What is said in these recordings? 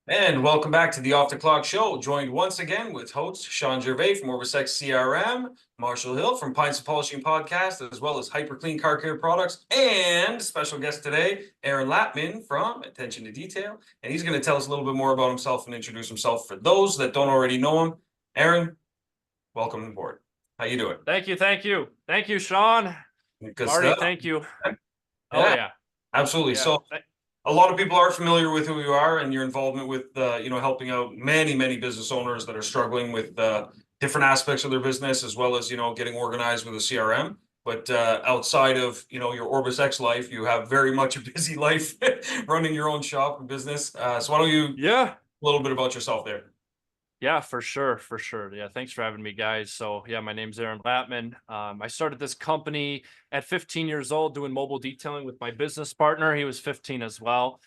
And welcome back to the Off the Clock Show, joined once again with host Shawn Gervais from OrbisX CRM, Marshall Hill from Pints and Polishing Podcast, as well as hyperClean Car Care Products, and special guest today, Aaron Latman from Attention to Detail. And he's going to tell us a little bit more about himself and introduce himself for those that don't already know him. Aaron, welcome aboard. How you doing? Thank you, Shawn. Good Marty, stuff. thank you. Yeah, Oh yeah, absolutely. yeah. So a lot of people are familiar with who you are and your involvement with, helping out many business owners that are struggling with different aspects of their business, as well as, getting organized with a CRM. But outside of, your OrbisX life, you have very much a busy life running your own shop and business. So why don't you, a little bit about yourself there? Yeah, for sure. Yeah, thanks for having me, guys. So yeah, my name's Aaron Latman. I started this company at 15 years old doing mobile detailing with my business partner. He was 15 as well.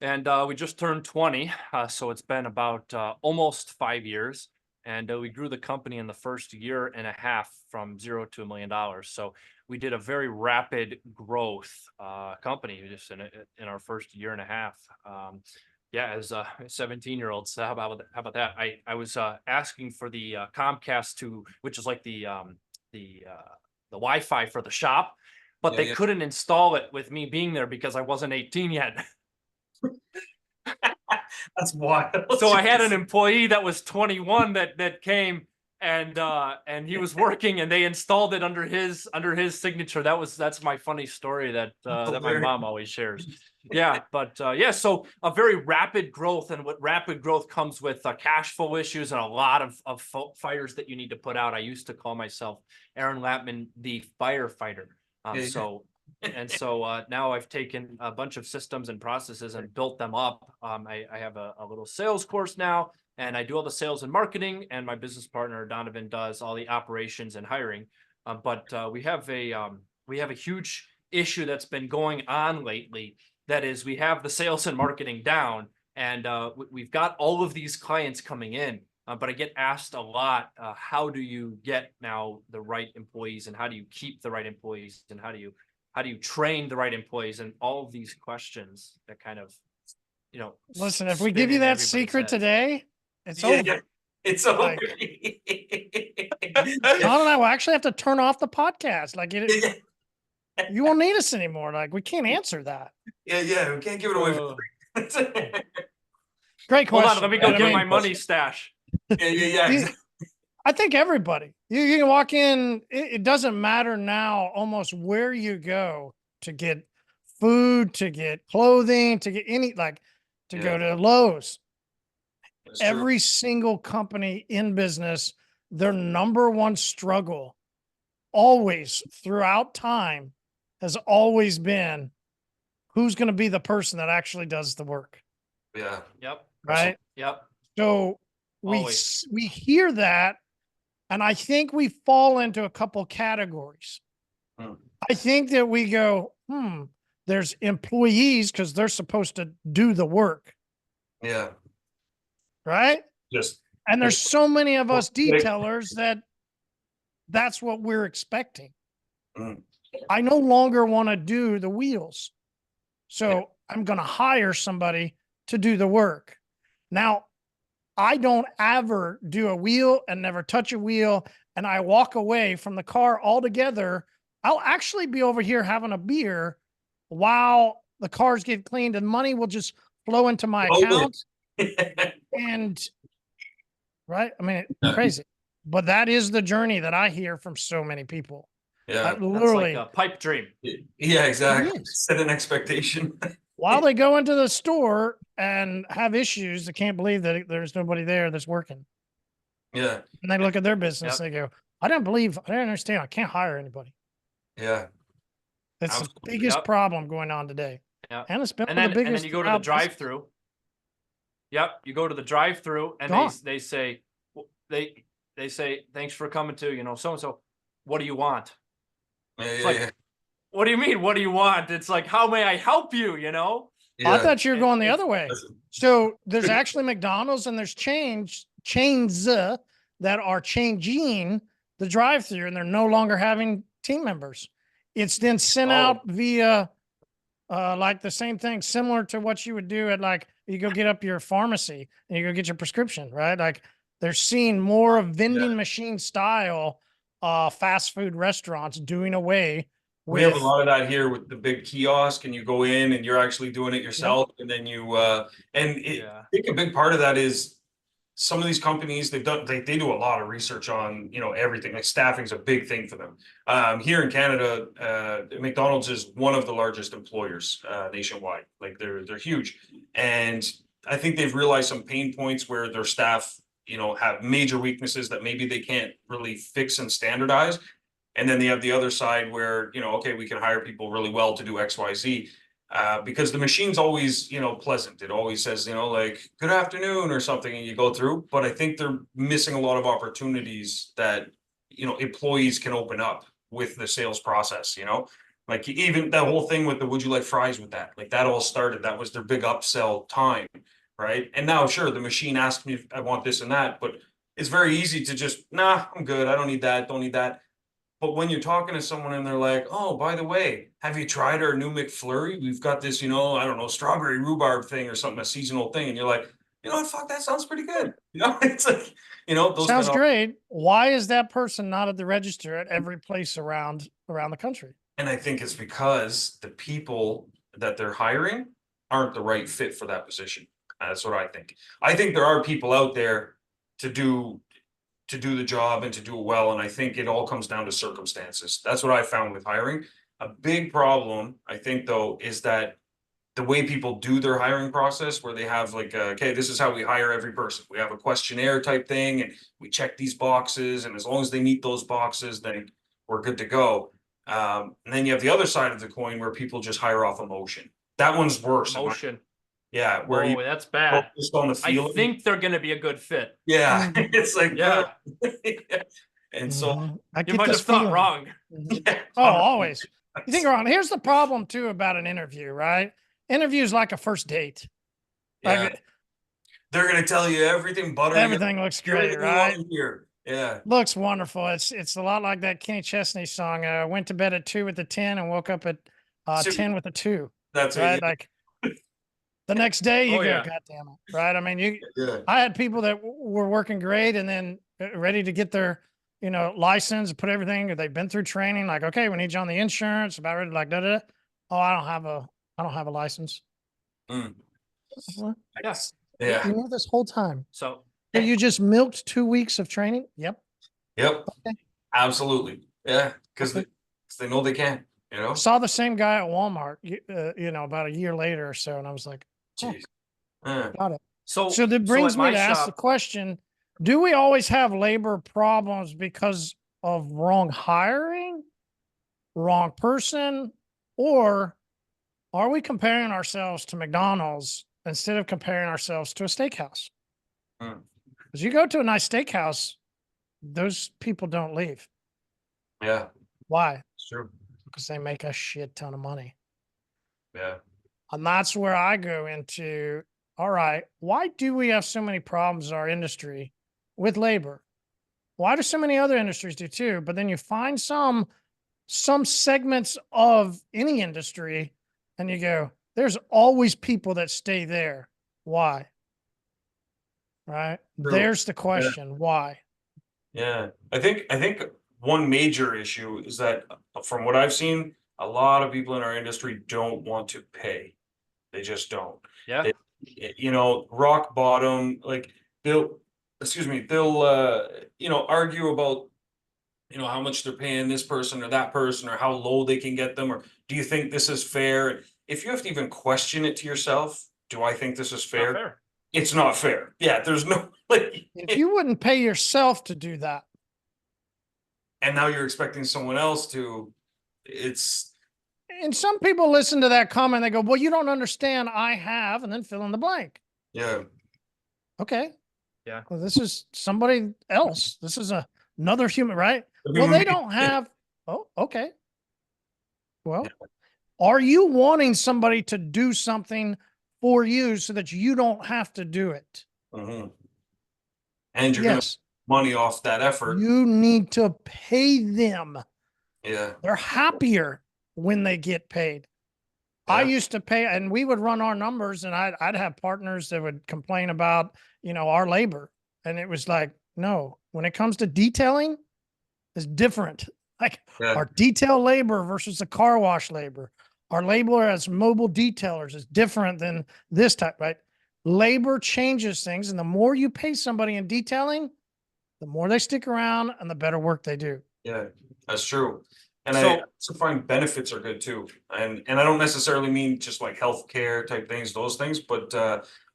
And we just turned 20. So it's been about almost 5 years. And we grew the company in the first year and a half from $0 to $1 million. So we did a very rapid growth company just in our first year and a half. Yeah, as a 17-year-old. So how about that? I was asking for the Comcast which is like the Wi-Fi for the shop, but they couldn't install it with me being there because I wasn't 18 yet. That's wild. So I had an employee that was 21 that came and he was working and they installed it under his signature. That's my funny story that my mom always shares. Yeah, but yeah, so a very rapid growth, and what rapid growth comes with cash flow issues and a lot of fires that you need to put out. I used to call myself Aaron Latman, the firefighter. So now I've taken a bunch of systems and processes and built them up. I have a little sales course now, and I do all the sales and marketing, and my business partner Donovan does all the operations and hiring. But we have a huge issue that's been going on lately. That is, we have the sales and marketing down, and we've got all of these clients coming in. But I get asked a lot, how do you get now the right employees, and how do you keep the right employees, and how do you train the right employees, and all of these questions that kind of, listen, if we give you that secret today, it's over. Yeah. It's over. Like, Shawn and I will actually have to turn off the podcast. Like you won't need us anymore. Like, we can't answer that. Yeah, we can't give it away for free. Great question. Hold on, let me go get my money stash. Yeah. I think everybody, you can walk in. It doesn't matter now almost where you go to get food, to get clothing, to get go to Lowe's. Every single company in business, their number one struggle always throughout time has always been who's going to be the person that actually does the work. Yeah. Yep. Right. Yep. So we hear that, and I think we fall into a couple categories. I think that we go, there's employees because they're supposed to do the work. Yeah. Right. And there's so many of us detailers that's what we're expecting. I no longer want to do the wheels. So I'm going to hire somebody to do the work. Now, I don't ever do a wheel and never touch a wheel, and I walk away from the car altogether. I'll actually be over here having a beer while the cars get cleaned, and money will just flow into my account. And right, I mean, crazy, but that is the journey that I hear from so many people. Yeah, literally like a pipe dream. Yeah, exactly. Set an expectation. While they go into the store and have issues, they can't believe that there's nobody there that's working. Yeah. And they look at their business, they go, I don't understand. I can't hire anybody. Yeah. That's the biggest problem going on today. Yeah. And it's been the biggest. And then you go to the drive-through. Yep. You go to the drive-through and they say, thanks for coming to, so-and-so. What do you want? Yeah. What do you mean? What do you want? It's like, how may I help you? Yeah. I thought you were going the other way. So there's actually McDonald's, and there's chains that are changing the drive-through, and they're no longer having team members. It's then sent out via like the same thing, similar to what you would do at like, you go get up your pharmacy and you go get your prescription, right? Like they're seeing more of vending machine style, fast food restaurants doing away with. We have a lot of that here with the big kiosk, and you go in and you're actually doing it yourself. And then I think a big part of that is some of these companies, they do a lot of research on, everything. Like staffing's a big thing for them. Here in Canada, McDonald's is one of the largest employers nationwide. Like they're huge. And I think they've realized some pain points where their staff, have major weaknesses that maybe they can't really fix and standardize. And then they have the other side where, okay, we can hire people really well to do X, Y, Z. Because the machine's always, pleasant. It always says, like, good afternoon or something, and you go through. But I think they're missing a lot of opportunities that, employees can open up with the sales process, Like even that whole thing with the would you like fries with that? Like that all started, that was their big upsell time, right? And now, sure, the machine asks me if I want this and that, but it's very easy to just, nah, I'm good. I don't need that. Don't need that. But when you're talking to someone and they're like, oh, by the way, have you tried our new McFlurry? We've got this, I don't know, strawberry rhubarb thing or something, a seasonal thing. And you're like, you know what, fuck, that sounds pretty good. It's like, those sounds great. Why is that person not at the register at every place around the country? And I think it's because the people that they're hiring aren't the right fit for that position. That's what I think. I think there are people out there to do the job and to do it well. And I think it all comes down to circumstances. That's what I found with hiring. A big problem, I think, though, is that the way people do their hiring process, where they have like, okay, this is how we hire every person. We have a questionnaire type thing and we check these boxes. And as long as they meet those boxes, then we're good to go. And then you have the other side of the coin where people just hire off emotion. That one's worse. Emotion. Yeah, where that's bad. On the I think they're going to be a good fit. Yeah, it's like and so you might have thought wrong. Oh, always. You think wrong. Here's the problem too about an interview, right? Interview is like a first date. Yeah. Like, they're going to tell you everything. Everything looks great, right? Here. Yeah, looks wonderful. It's a lot like that Kenny Chesney song. Went to bed at 2 with the 10 and woke up at 10 with the 2. That's right. It. Like. The next day you go, God damn it. Right. I mean, I had people that were working great and then ready to get their, license, put everything, they've been through training. Like, okay, we need you on the insurance, about ready to like, Oh, I don't have a license. Yes. Yeah. You know this whole time. So you just milked 2 weeks of training. Yep. Okay. Absolutely. Yeah. Cause they know they can, Saw the same guy at Walmart, about a year later or so. And I was like, got it. So that brings me to ask the question, do we always have labor problems because of wrong hiring, wrong person, or are we comparing ourselves to McDonald's instead of comparing ourselves to a steakhouse? Because you go to a nice steakhouse, those people don't leave. Yeah. Why? It's true. Because they make a shit ton of money. Yeah. And that's where I go into, all right, why do we have so many problems in our industry with labor? Why do so many other industries do too? But then you find some segments of any industry and you go, there's always people that stay there. Why? Right? True. There's the question. Why? Yeah. I think one major issue is that from what I've seen, a lot of people in our industry don't want to pay. They just don't. Yeah. Rock bottom, like they'll argue about, how much they're paying this person or that person or how low they can get them. Or do you think this is fair? If you have to even question it to yourself, do I think this is fair? Not fair. It's not fair. Yeah. There's no, if you wouldn't pay yourself to do that. And now you're expecting someone else to, and some people listen to that comment, they go, well, you don't understand, I have, and then fill in the blank. Yeah. Okay. Yeah. Well, this is somebody else. This is another human, right? Well, they don't have, oh, okay. Well, are you wanting somebody to do something for you so that you don't have to do it? Mm-hmm. And you're going to money off that effort. You need to pay them. Yeah. They're happier when they get paid. I used to pay, and we would run our numbers, and I'd have partners that would complain about, our labor. And it was like, no, when it comes to detailing, it's different. Like our detail labor versus the car wash labor. Our labor as mobile detailers is different than this type, right? Labor changes things. And the more you pay somebody in detailing, the more they stick around and the better work they do. Yeah, that's true. And I also find benefits are good too. And I don't necessarily mean just like healthcare type things, those things, but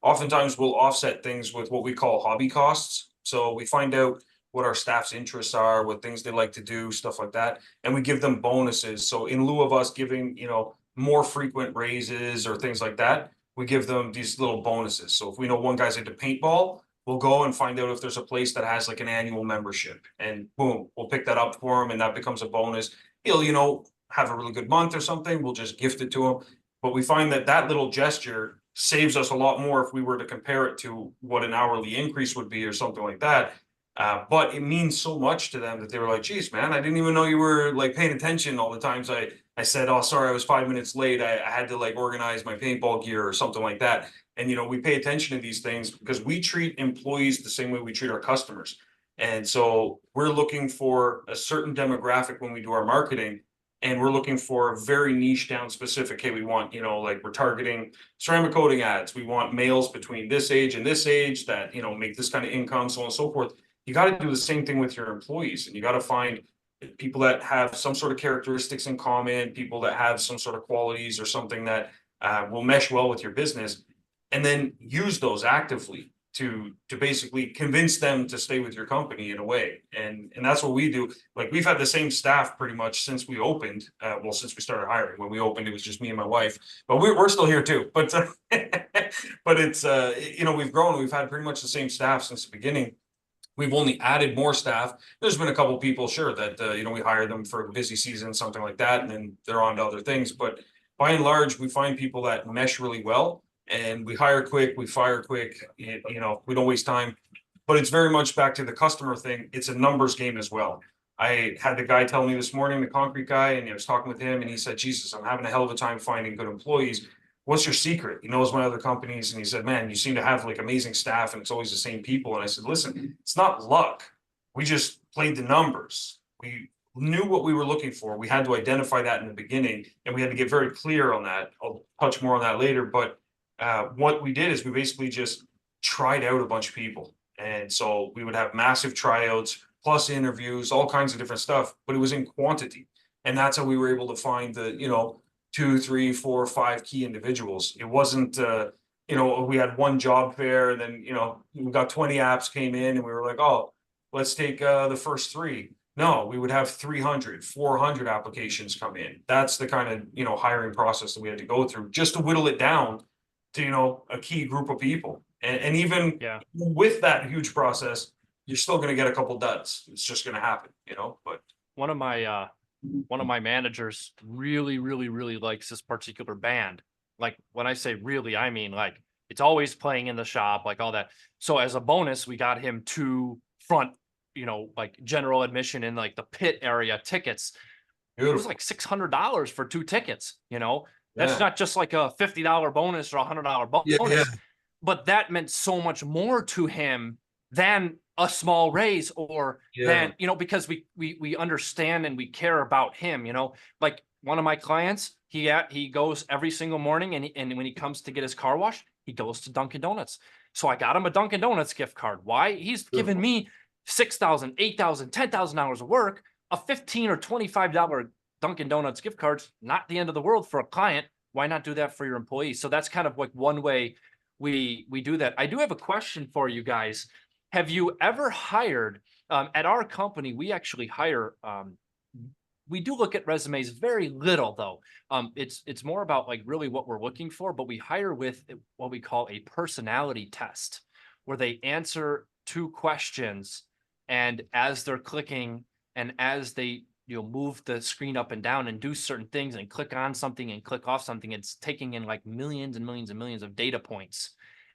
oftentimes we'll offset things with what we call hobby costs. So we find out what our staff's interests are, what things they like to do, stuff like that. And we give them bonuses. So in lieu of us giving, more frequent raises or things like that, we give them these little bonuses. So if we know one guy's into paintball, we'll go and find out if there's a place that has like an annual membership, and boom, we'll pick that up for him, and that becomes a bonus. He'll, have a really good month or something. We'll just gift it to him. But we find that that little gesture saves us a lot more if we were to compare it to what an hourly increase would be or something like that. But it means so much to them that they were like, geez, man, I didn't even know you were like paying attention all the times I said, oh, sorry, I was 5 minutes late. I had to like organize my paintball gear or something like that. And, we pay attention to these things because we treat employees the same way we treat our customers. And so we're looking for a certain demographic when we do our marketing, and we're looking for a very niche down specific. Hey, we want, like we're targeting ceramic coating ads. We want males between this age and this age that, make this kind of income, so on and so forth. You got to do the same thing with your employees, and you got to find people that have some sort of characteristics in common, people that have some sort of qualities or something that will mesh well with your business, and then use those actively to basically convince them to stay with your company in a way. And that's what we do. Like we've had the same staff pretty much since we opened. Since we started hiring. When we opened, it was just me and my wife, but we're still here too. But but it's we've grown. We've had pretty much the same staff since the beginning. We've only added more staff. There's been a couple of people, sure, that we hire them for a busy season, something like that, and then they're on to other things. But by and large, we find people that mesh really well, and we hire quick, we fire quick. We don't waste time. But it's very much back to the customer thing. It's a numbers game as well. I had the guy tell me this morning, the concrete guy, and I was talking with him, and he said, Jesus, I'm having a hell of a time finding good employees. What's your secret? He knows my other companies. And he said, man, you seem to have like amazing staff, and it's always the same people. And I said, listen, it's not luck. We just played the numbers. We knew what we were looking for. We had to identify that in the beginning, and we had to get very clear on that. I'll touch more on that later. But what we did is we basically just tried out a bunch of people. And so we would have massive tryouts, plus interviews, all kinds of different stuff, but it was in quantity. And that's how we were able to find the, 2, 3, 4, 5 key individuals. It wasn't, we had one job fair, and then, we got 20 apps came in, and we were like, oh, let's take the first 3. No, we would have 300, 400 applications come in. That's the kind of, hiring process that we had to go through just to whittle it down to, a key group of people. And even with that huge process, you're still going to get a couple duds. It's just going to happen, but one of my managers really, really, really likes this particular band. Like when I say really, I mean like it's always playing in the shop, like all that. So as a bonus, we got him 2 front, like general admission in like the pit area tickets. Beautiful. It was like $600 for 2 tickets, That's not just like a $50 bonus or $100 bonus, but that meant so much more to him than a small raise or than, because we understand and we care about him, like one of my clients, he goes every single morning, and when he comes to get his car washed, he goes to Dunkin' Donuts. So I got him a Dunkin' Donuts gift card. Why? He's given me $6,000, $8,000, $10,000 of work. A $15 or $25 Dunkin' Donuts gift card's not the end of the world for a client. Why not do that for your employees? So that's kind of like one way we do that. I do have a question for you guys. Have you ever hired, at our company, we actually hire, we do look at resumes very little though. It's more about like really what we're looking for, but we hire with what we call a personality test, where they answer 2 questions, and as they're clicking and as they move the screen up and down and do certain things and click on something and click off something, it's taking in like millions and millions and millions of data points.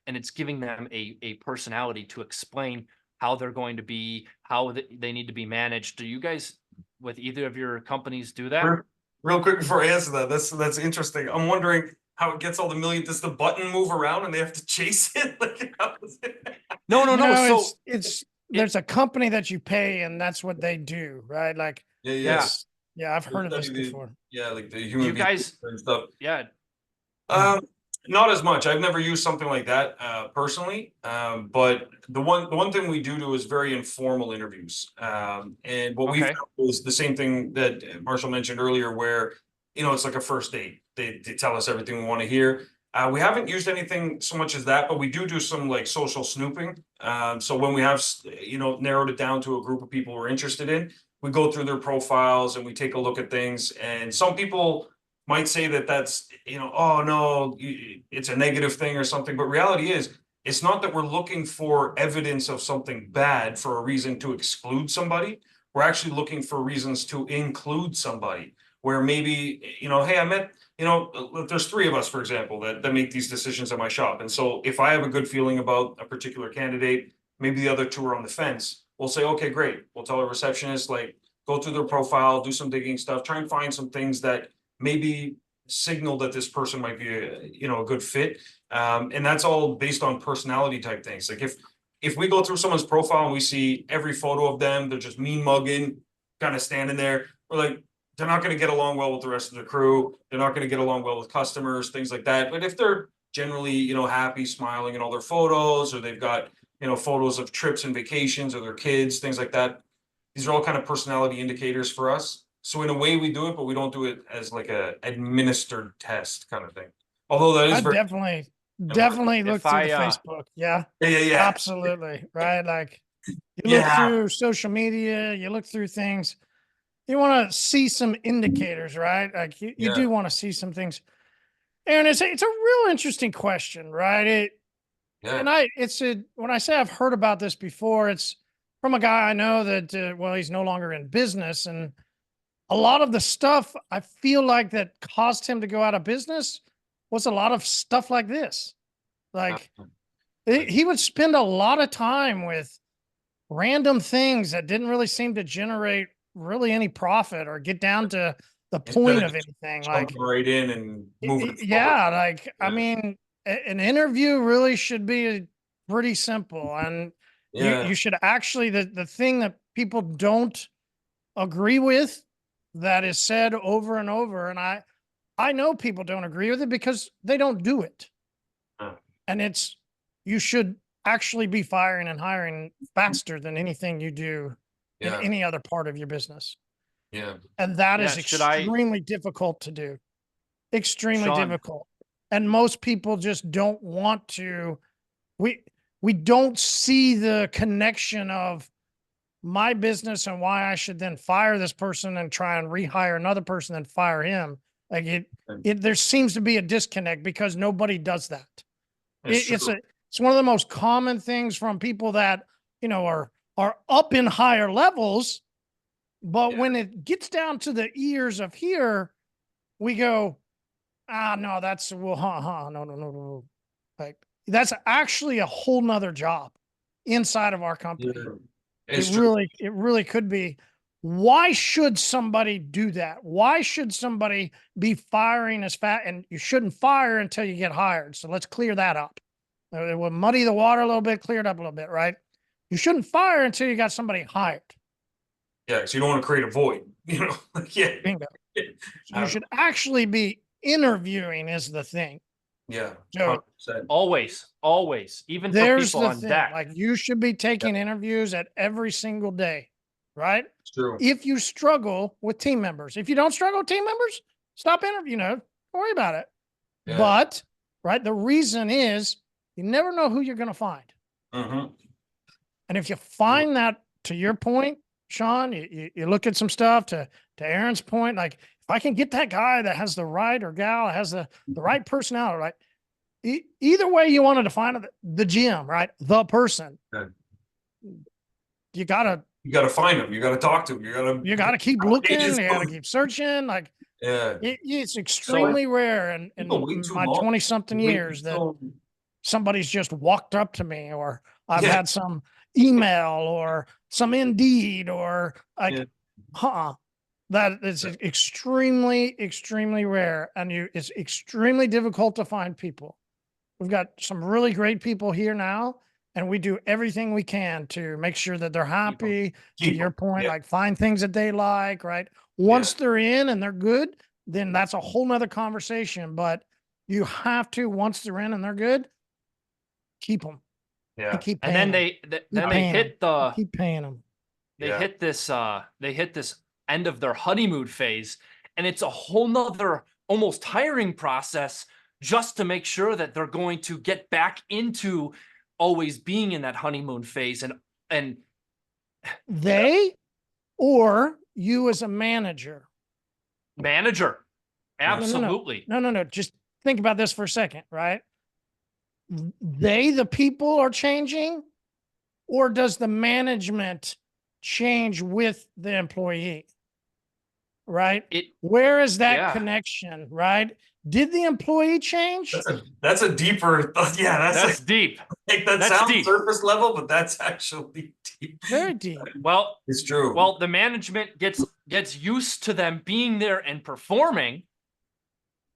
And it's giving them a personality to explain how they're going to be, how they need to be managed. Do you guys, with either of your companies, do that? real quick before I answer that, that's interesting. I'm wondering how it gets all the million. Does the button move around and they have to chase it? Like, how is it? No, no, You no. know, So there's a company that you pay and that's what they do, right? Like, yeah, yeah, I've They heard of this study the- before. Yeah, like the you human guys, behavior and stuff. yeah, Um, not as much. I've never used something like that personally. But the one thing we do is very informal interviews. And what we okay, found was the same thing that Marshall mentioned earlier, where it's like a first date. They tell us everything we want to hear. We haven't used anything so much as that, but we do some like social snooping. So when we have narrowed it down to a group of people we're interested in, we go through their profiles and we take a look at things. And some people might say that that's, oh no, it's a negative thing or something. But reality is, it's not that we're looking for evidence of something bad for a reason to exclude somebody. We're actually looking for reasons to include somebody where maybe, hey, I met, there's three of us, for example, that make these decisions at my shop. And so if I have a good feeling about a particular candidate, maybe the other two are on the fence. We'll say, okay, great. We'll tell a receptionist, like, go through their profile, do some digging stuff, try and find some things that maybe signal that this person might be a good fit. And that's all based on personality type things. Like if we go through someone's profile and we see every photo of them, they're just mean mugging, kind of standing there, we're like, they're not going to get along well with the rest of the crew. They're not going to get along well with customers, things like that. But if they're generally, happy, smiling in all their photos, or they've got, photos of trips and vacations or their kids, things like that, these are all kind of personality indicators for us. So in a way we do it, but we don't do it as like a administered test kind of thing. Although that is I very definitely look if through the I, Facebook. Yeah, yeah. absolutely. Right. Like you look Yeah. through social media, you look through things, you want to see some indicators, right? Like you Yeah. do want to see some things. And it's a real interesting question, right? Yeah. When I say I've heard about this before, it's from a guy I know that, well, he's no longer in business. And a lot of the stuff I feel like that caused him to go out of business was a lot of stuff like this. Like he would spend a lot of time with random things that didn't really seem to generate really any profit or get down to the point of anything. Like right in and move it yeah, forward. like I mean, an interview really should be pretty simple, and you should actually the thing that people don't agree with that is said over and over, and I know people don't agree with it because they don't do it, and you should actually be firing and hiring faster than anything you do in any other part of your business. Yeah. And that is should I, extremely difficult to do. Extremely Shawn, difficult. And most people just don't want to. We don't see the connection of my business and why I should then fire this person and try and rehire another person and fire him. Like there seems to be a disconnect because nobody does that. It's one of the most common things from people that, are up in higher levels. But when it gets down to the ears of here, we go, no, that's no. Like that's actually a whole nother job inside of our company. It really could be. Why should somebody do that? Why should somebody be firing as fast? And you shouldn't fire until you get hired. So let's clear that up. It will muddy the water a little bit, clear it up a little bit, right? You shouldn't fire until you got somebody hired. Yeah, so you don't want to create a void, Yeah. Bingo. You should actually be interviewing is the thing. Yeah. So always, even for there's people the on thing. deck. Like you should be taking interviews at every single day, right? It's true. If you struggle with team members, if you don't struggle with team members, stop interviewing. Don't worry about it. Yeah. But right, the reason is you never know who you're going to find. Mm-hmm. And if you find that, to your point, Shawn, you look at some stuff to Aaron's point, like if I can get that guy that has the right or gal that has the right personality, right? Either way you want to define it, the gym, right? The person. Okay. You gotta find them. You gotta talk to them. You gotta keep looking. You gotta keep searching. Like it's extremely rare in my 20-something years that somebody's just walked up to me, or I've had some email or some Indeed or like, That is extremely, extremely rare. And it's extremely difficult to find people. We've got some really great people here now, and we do everything we can to make sure that they're happy. To your point, like find things that they like, right? Once they're in and they're good, then that's a whole nother conversation. But you have to, once they're in and they're good, keep them. Yeah. And keep And paying then them. they hit the, Keep paying them. they hit this end of their honeymoon phase, and it's a whole nother almost hiring process just to make sure that they're going to get back into always being in that honeymoon phase. And they, or you as a manager. Absolutely. No. Just think about this for a second, right? The people are changing, or does the management change with the employee? Right? Where is that connection, right? Did the employee change? That's a deeper, that's deep. Like that sounds deep. Surface level, but that's actually deep. Very deep. Well, it's true. Well, the management gets used to them being there and performing.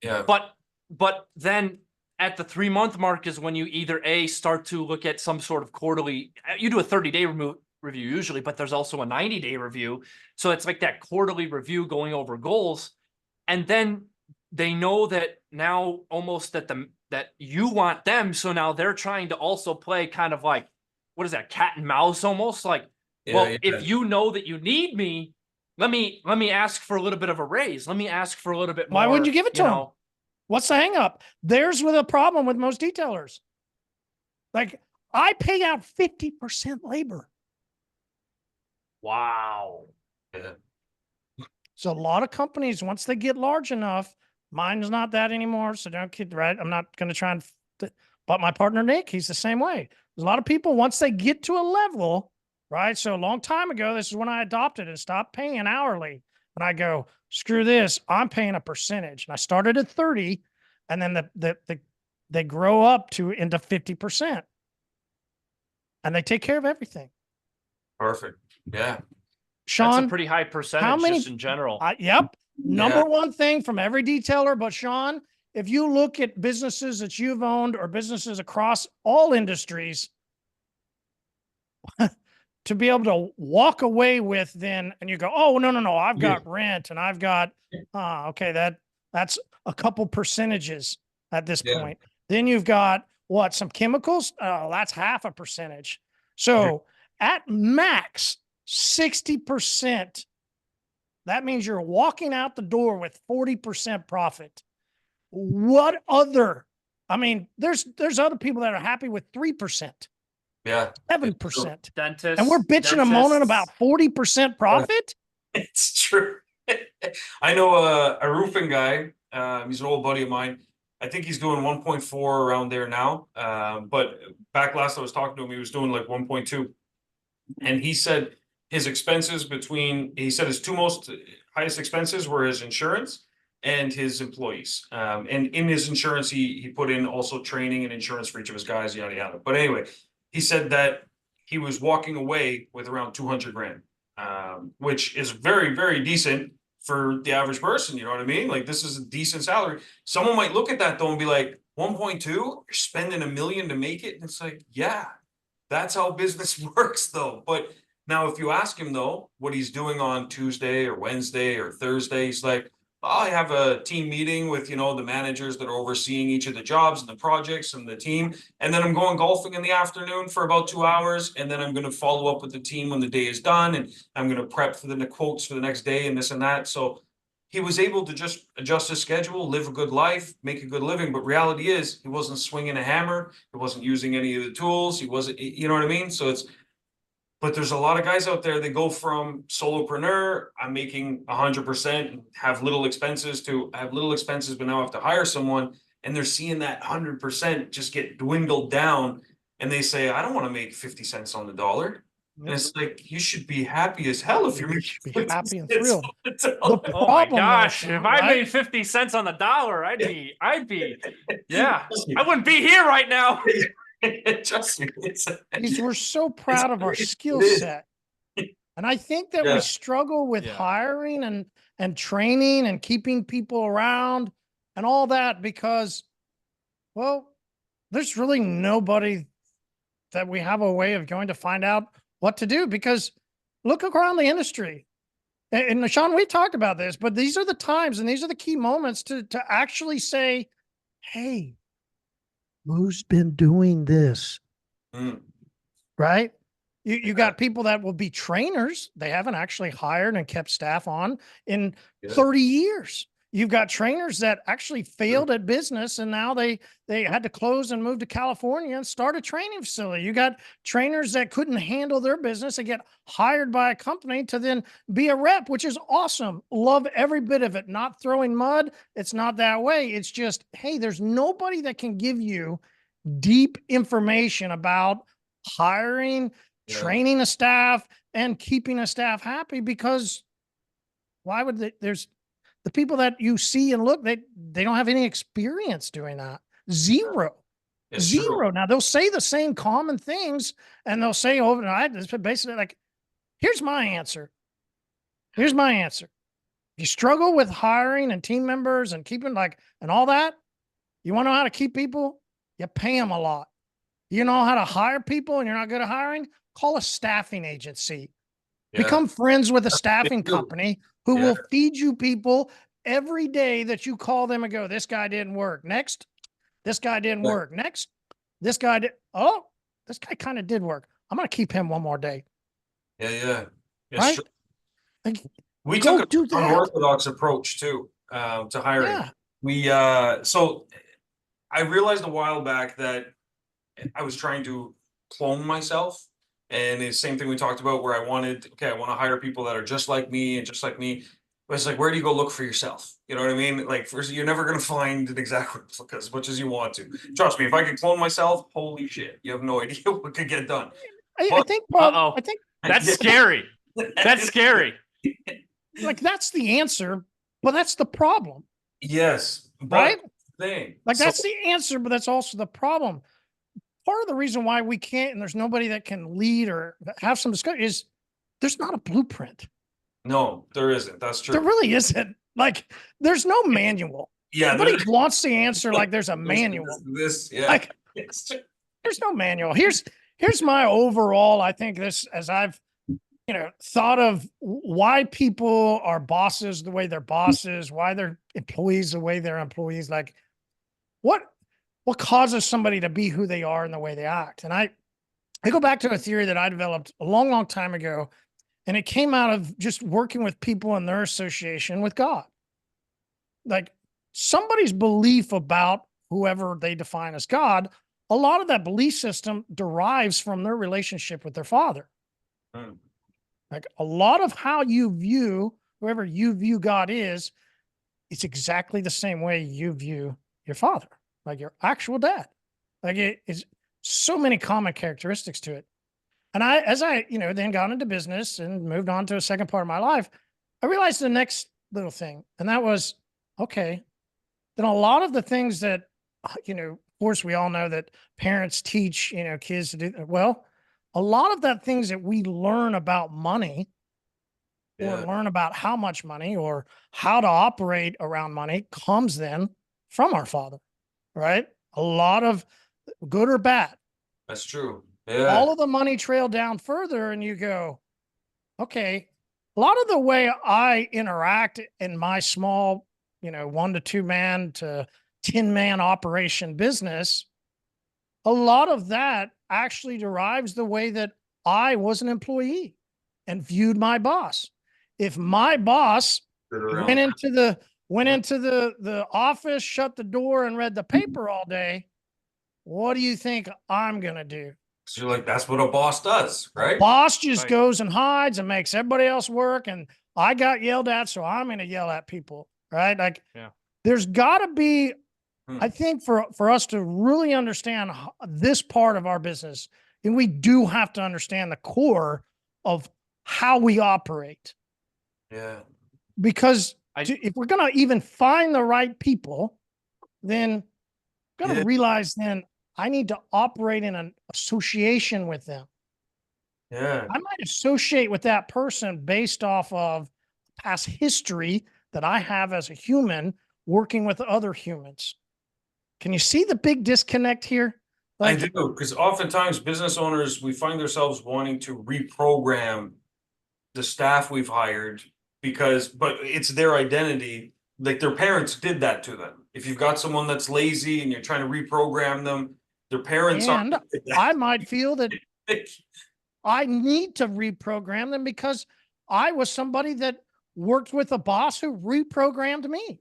Yeah. But then at the 3-month mark is when you either start to look at some sort of quarterly, you do a 30-day review usually, but there's also a 90-day review. So it's like that quarterly review going over goals. And then they know that now almost that you want them. So now they're trying to also play kind of like, what is that, cat and mouse almost? Like, if you know that you need me, let me ask for a little bit of a raise. Let me ask for a little bit more. Why wouldn't you give it to them? What's the hang up? There's with a problem with most detailers. Like, I pay out 50% labor. Wow. Yeah. So a lot of companies, once they get large enough, mine's not that anymore. So don't kid, right? I'm not going to try and, but my partner, Nick, he's the same way. There's a lot of people, once they get to a level, right? So a long time ago, this is when I adopted and stopped paying hourly. And I go, screw this, I'm paying a percentage. And I started at 30, and then they grow up into 50%. And they take care of everything. Perfect. Yeah. Shawn, that's a pretty high percentage just in general. Yep. Number one thing from every detailer, but Shawn, if you look at businesses that you've owned or businesses across all industries, to be able to walk away with then, and you go, oh, no, I've got rent and I've got, okay, that's a couple percentages at this point. Then you've got what, some chemicals? Oh, that's half a percentage. So at max 60%, that means you're walking out the door with 40% profit. What other, I mean, there's other people that are happy with 3%. Yeah. 7%. Dentists. And we're bitching and moaning about 40% profit? It's true. I know a roofing guy. He's an old buddy of mine. I think he's doing 1.4 around there now. But back last I was talking to him, he was doing like 1.2. And he said his expenses he said his two highest expenses were his insurance and his employees. And in his insurance, he put in also training and insurance for each of his guys, yada, yada. But anyway, he said that he was walking away with around 200 grand, which is very, very decent for the average person. You know what I mean? Like, this is a decent salary. Someone might look at that though and be like, 1.2, you're spending $1 million to make it. And it's like, yeah, that's how business works though. But now if you ask him though, what he's doing on Tuesday or Wednesday or Thursday, he's like, I have a team meeting with, the managers that are overseeing each of the jobs and the projects and the team. And then I'm going golfing in the afternoon for about 2 hours. And then I'm going to follow up with the team when the day is done. And I'm going to prep for the quotes for the next day and this and that. So he was able to just adjust his schedule, live a good life, make a good living. But reality is he wasn't swinging a hammer. He wasn't using any of the tools. He wasn't, you know what I mean? So but there's a lot of guys out there, they go from solopreneur, I'm making 100% and have little expenses, to I have little expenses, but now I have to hire someone. And they're seeing that 100% just get dwindled down. And they say, I don't want to make 50 cents on the dollar. And it's like, you should be happy as hell if you're making happy and thrilled. Oh my gosh, if I made 50 cents on the dollar, I'd be, yeah, I wouldn't be here right now. Trust me. We're so proud of our skill set. And I think that we struggle with hiring and and training and keeping people around and all that, because, well, there's really nobody that we have a way of going to find out what to do, because look around the industry. And Shawn, we talked about this, but these are the times and these are the key moments to actually say, hey, who's been doing this? Right? You got people that will be trainers. They haven't actually hired and kept staff on in 30 years. You've got trainers that actually failed at business, and now they had to close and move to California and start a training facility. You got trainers that couldn't handle their business and get hired by a company to then be a rep, which is awesome. Love every bit of it. Not throwing mud. It's not that way. It's just, hey, there's nobody that can give you deep information about hiring, training a staff, and keeping a staff happy, because why would there's the people that you see and look, they don't have any experience doing that. Zero. Zero. Now they'll say the same common things, and they'll say overnight, it's basically like, here's my answer. Here's my answer. If you struggle with hiring and team members and keeping and all that, you want to know how to keep people? You pay them a lot. You know how to hire people and you're not good at hiring? Call a staffing agency. Become friends with a staffing company who will feed you people every day that you call them and go, this guy didn't work. Next, this guy didn't work. Next, this guy did. Oh, this guy kind of did work. I'm going to keep him one more day. Right? Like, we took an unorthodox approach too, to hiring. So I realized a while back that I was trying to clone myself. And the same thing we talked about, where I want to hire people that are just like me and just like me. But it's like, where do you go look for yourself? You know what I mean? Like, first, you're never going to find an exact replica as much as you want to. Trust me, if I could clone myself, holy shit, you have no idea what could get done. I think, Paul, I think that's scary. That's scary. Like, that's the answer, but that's the problem. Yes. Right? That's the answer, but that's also the problem. Part of the reason why we can't, and there's nobody that can lead or have some discussion, is there's not a blueprint. No, there isn't. That's true. There really isn't. Like, there's no manual. Nobody wants the answer like there's a manual. There's no manual. Here's my overall, I think this, as I've, thought of why people are bosses the way they're bosses, why they're employees the way they're employees. Like, what causes somebody to be who they are and the way they act? And I go back to a theory that I developed a long, long time ago, and it came out of just working with people in their association with God. Like, somebody's belief about whoever they define as God, a lot of that belief system derives from their relationship with their father. Like, a lot of how you view whoever you view God is, it's exactly the same way you view your father, like your actual dad. Like, it is so many common characteristics to it. And as I then got into business and moved on to a second part of my life, I realized the next little thing, and that was, okay, then a lot of the things that, of course, we all know that parents teach, kids to do. Well, a lot of that things that we learn about money or learn about how much money or how to operate around money comes then from our father, right? A lot of good or bad. That's true. All of the money trail down further, and you go, okay, a lot of the way I interact in my small, 1 to 2 man to 10 man operation business, a lot of that actually derives the way that I was an employee and viewed my boss. If my boss went into the office, shut the door, and read the paper all day, what do you think I'm going to do? So you're like, that's what a boss does, right? Boss just goes and hides and makes everybody else work. And I got yelled at, so I'm going to yell at people, right? Like, there's got to be, I think for us to really understand this part of our business, and we do have to understand the core of how we operate. Yeah. Because if we're going to even find the right people, then we're going to realize then I need to operate in an association with them. Yeah. I might associate with that person based off of past history that I have as a human working with other humans. Can you see the big disconnect here? I do, because oftentimes business owners, we find ourselves wanting to reprogram the staff we've hired but it's their identity. Like their parents did that to them. If you've got someone that's lazy and you're trying to reprogram them, their parents and I might feel that I need to reprogram them because I was somebody that worked with a boss who reprogrammed me.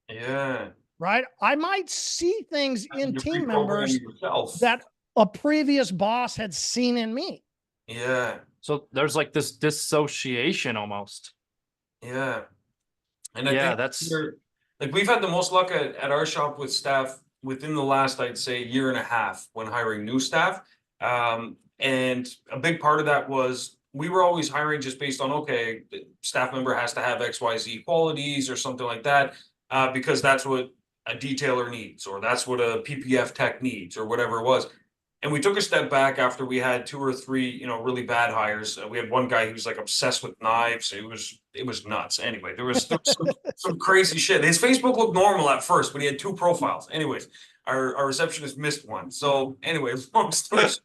Yeah. Right. I might see things in team members yourself that a previous boss had seen in me. Yeah. So there's like this dissociation almost. Yeah. And I Yeah, think that's like we've had the most luck at our shop with staff within the last, I'd say, year and a half when hiring new staff. And a big part of that was we were always hiring just based on, okay, the staff member has to have XYZ qualities or something like that, because that's what a detailer needs, or that's what a PPF tech needs, or whatever it was. And we took a step back after we had 2 or 3, really bad hires. We had one guy who was like obsessed with knives. It was nuts. Anyway, there was some crazy shit. His Facebook looked normal at first, but he had 2 profiles. Anyways, our receptionist missed one. So anyway, long story short,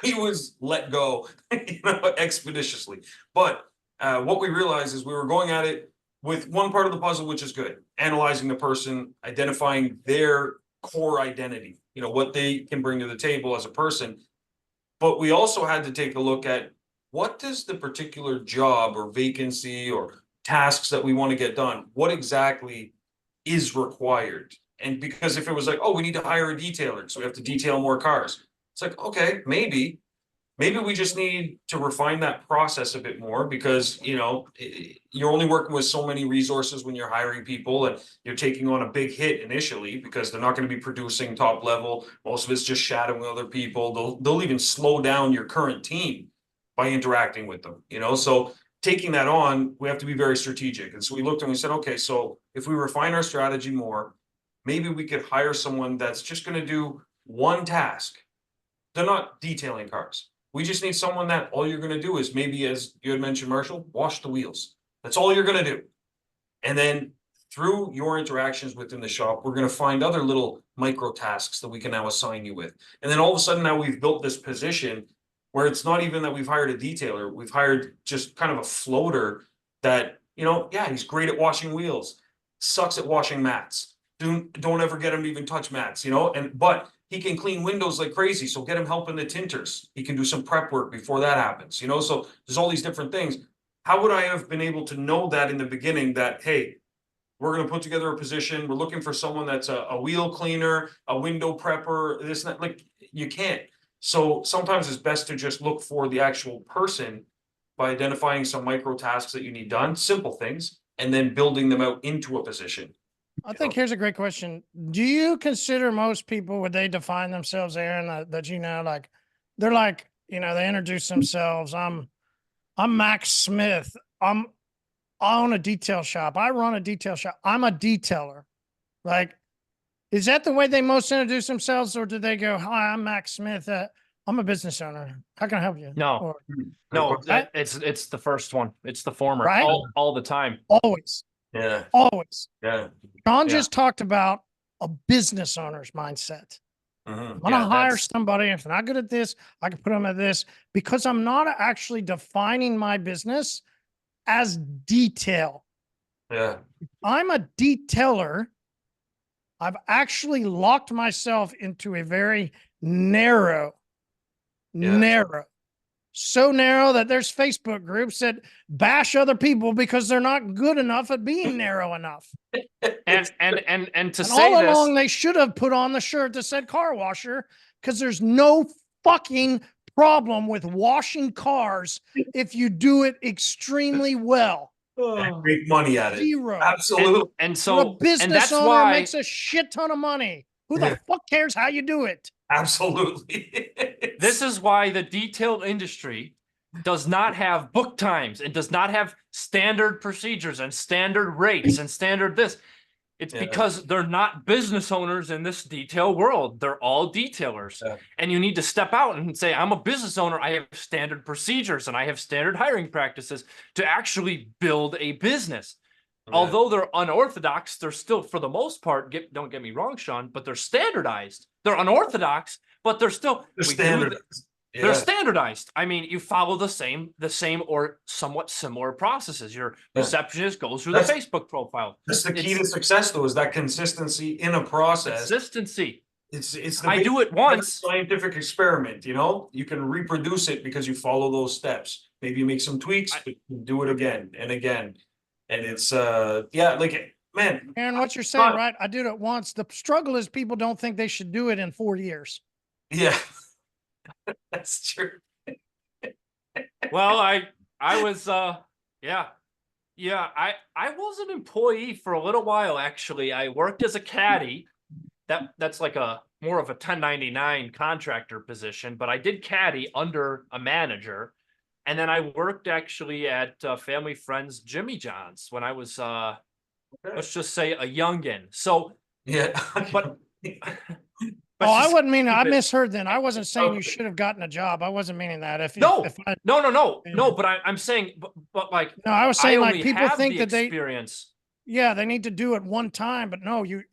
he was let go, expeditiously. But what we realized is we were going at it with one part of the puzzle, which is good, analyzing the person, identifying their core identity, what they can bring to the table as a person. But we also had to take a look at what does the particular job or vacancy or tasks that we want to get done, what exactly is required. And because if it was like, oh, we need to hire a detailer, so we have to detail more cars. It's like, okay, maybe we just need to refine that process a bit more, because you're only working with so many resources when you're hiring people, and you're taking on a big hit initially because they're not going to be producing top level. Most of it's just shadowing other people. They'll even slow down your current team by interacting with them. So taking that on, we have to be very strategic. And so we looked and we said, okay, so if we refine our strategy more, maybe we could hire someone that's just going to do one task. They're not detailing cars. We just need someone that all you're going to do is, maybe, as you had mentioned, Marshall, wash the wheels. That's all you're going to do. And then through your interactions within the shop, we're going to find other little micro tasks that we can now assign you with. And then all of a sudden now we've built this position where it's not even that we've hired a detailer. We've hired just kind of a floater that, yeah, he's great at washing wheels, sucks at washing mats. Don't ever get him to even touch mats, but he can clean windows like crazy. So get him helping the tinters. He can do some prep work before that happens, so there's all these different things. How would I have been able to know that in the beginning that, hey, we're going to put together a position. We're looking for someone that's a wheel cleaner, a window prepper, this, and that. Like, you can't. So sometimes it's best to just look for the actual person by identifying some micro tasks that you need done, simple things, and then building them out into a position. I think here's a great question. Do you consider most people, would they define themselves, Aaron, like they're like, they introduce themselves. I'm Max Smith. I own a detail shop. I run a detail shop. I'm a detailer. Like, is that the way they most introduce themselves? Or do they go, hi, I'm Max Smith. I'm a business owner. How can I help you? No, it's the first one. It's the former, right? All the time. Always. Yeah. Always. Yeah. Sean just talked about a business owner's mindset. I'm going to hire somebody. If they're not good at this, I can put them at this, because I'm not actually defining my business as detail. Yeah. If I'm a detailer, I've actually locked myself into a very narrow, so narrow that there's Facebook groups that bash other people because they're not good enough at being narrow enough. And to say all this, along, they should have put on the shirt that said car washer, because there's no fucking problem with washing cars if you do it extremely well. Make money at it. Zero. Absolutely. And so a business owner makes a shit ton of money. Who the fuck cares how you do it? Absolutely. This is why the detailed industry does not have book times and does not have standard procedures and standard rates and standard this. It's because they're not business owners in this detail world. They're all detailers. And you need to step out and say, I'm a business owner. I have standard procedures and I have standard hiring practices to actually build a business. Although they're unorthodox, they're still, for the most part, don't get me wrong, Shawn, but they're standardized. They're unorthodox, but they're still standardized. They're standardized. I mean, you follow the same or somewhat similar processes. Your receptionist goes through the Facebook profile. That's the key to success, though, is that consistency in a process. Consistency. It's I do it once. Scientific experiment, you know, you can reproduce it because you follow those steps. Maybe you make some tweaks, but you do it again and again. And it's like, man. Aaron, what you're saying, right? I did it once. The struggle is people don't think they should do it in 4 years. Yeah. That's true. Well, I was I was an employee for a little while, actually. I worked as a caddy. That's like more of a 1099 contractor position, but I did caddy under a manager. And then I worked actually at Family Friends Jimmy John's when I was let's just say a youngin. So but I wasn't meaning, I misheard then. I wasn't saying you should have gotten a job. I wasn't meaning that. No, but I'm saying, but like, no, I was saying like people think that experience. They need to do it one time, but no, you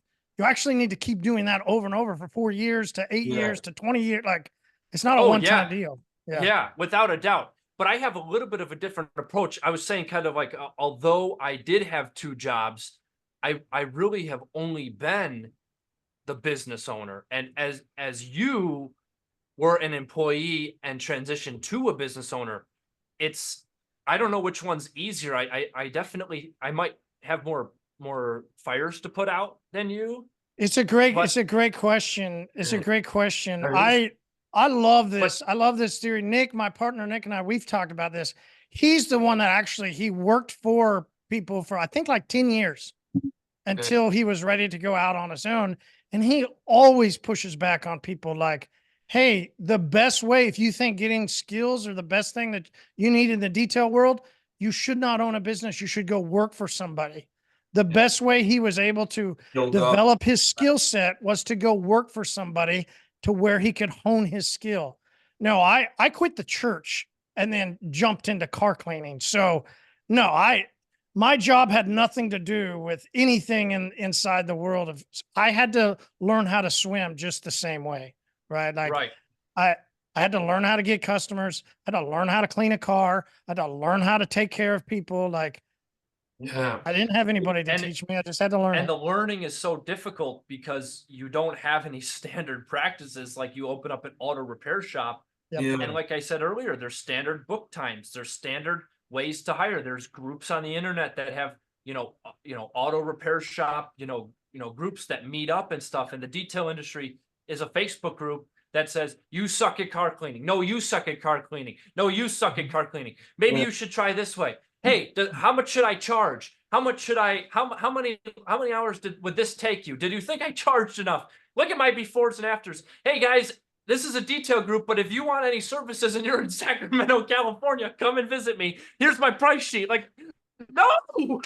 actually need to keep doing that over and over for 4 years to 8 years to 20 years. Like, it's not a one-time deal. Yeah, without a doubt. But I have a little bit of a different approach. I was saying kind of like, although I did have 2 jobs, I really have only been the business owner. And as you were an employee and transitioned to a business owner, I don't know which one's easier. I definitely, I might have more fires to put out than you. It's a great question. It's a great question. I love this. I love this theory. Nick, my partner, Nick and I, we've talked about this. He's the one that actually, he worked for people for, I think, like 10 years until he was ready to go out on his own. And he always pushes back on people like, hey, the best way, if you think getting skills are the best thing that you need in the detail world, you should not own a business. You should go work for somebody. The best way he was able to develop his skill set was to go work for somebody to where he could hone his skill. No, I quit the church and then jumped into car cleaning. So no, my job had nothing to do with anything inside the world of, I had to learn how to swim just the same way. Right. Like I had to learn how to get customers. I had to learn how to clean a car. I had to learn how to take care of people. Like, I didn't have anybody to teach me. I just had to learn. And the learning is so difficult because you don't have any standard practices. Like you open up an auto repair shop. And like I said earlier, there's standard book times. There's standard ways to hire. There's groups on the internet that have, auto repair shop, groups that meet up and stuff. And the detail industry is a Facebook group that says, you suck at car cleaning. No, you suck at car cleaning. No, you suck at car cleaning. Maybe you should try this way. Hey, how much should I charge? How much should how many hours would this take you? Did you think I charged enough? Look at my befores and afters. Hey guys, this is a detail group, but if you want any services and you're in Sacramento, California, come and visit me. Here's my price sheet. Like, no.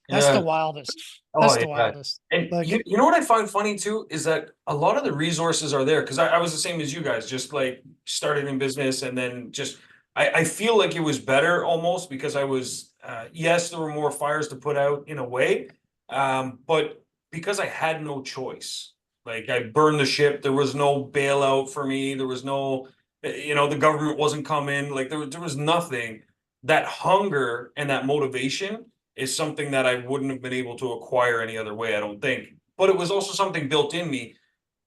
That's the wildest. That's the wildest. And like, you know what I find funny too is that a lot of the resources are there because I was the same as you guys, just like started in business and then just I feel like it was better almost because I was yes, there were more fires to put out in a way, but because I had no choice. Like I burned the ship. There was no bailout for me. There was no, the government wasn't coming. Like there was nothing. That hunger and that motivation is something that I wouldn't have been able to acquire any other way, I don't think. But it was also something built in me.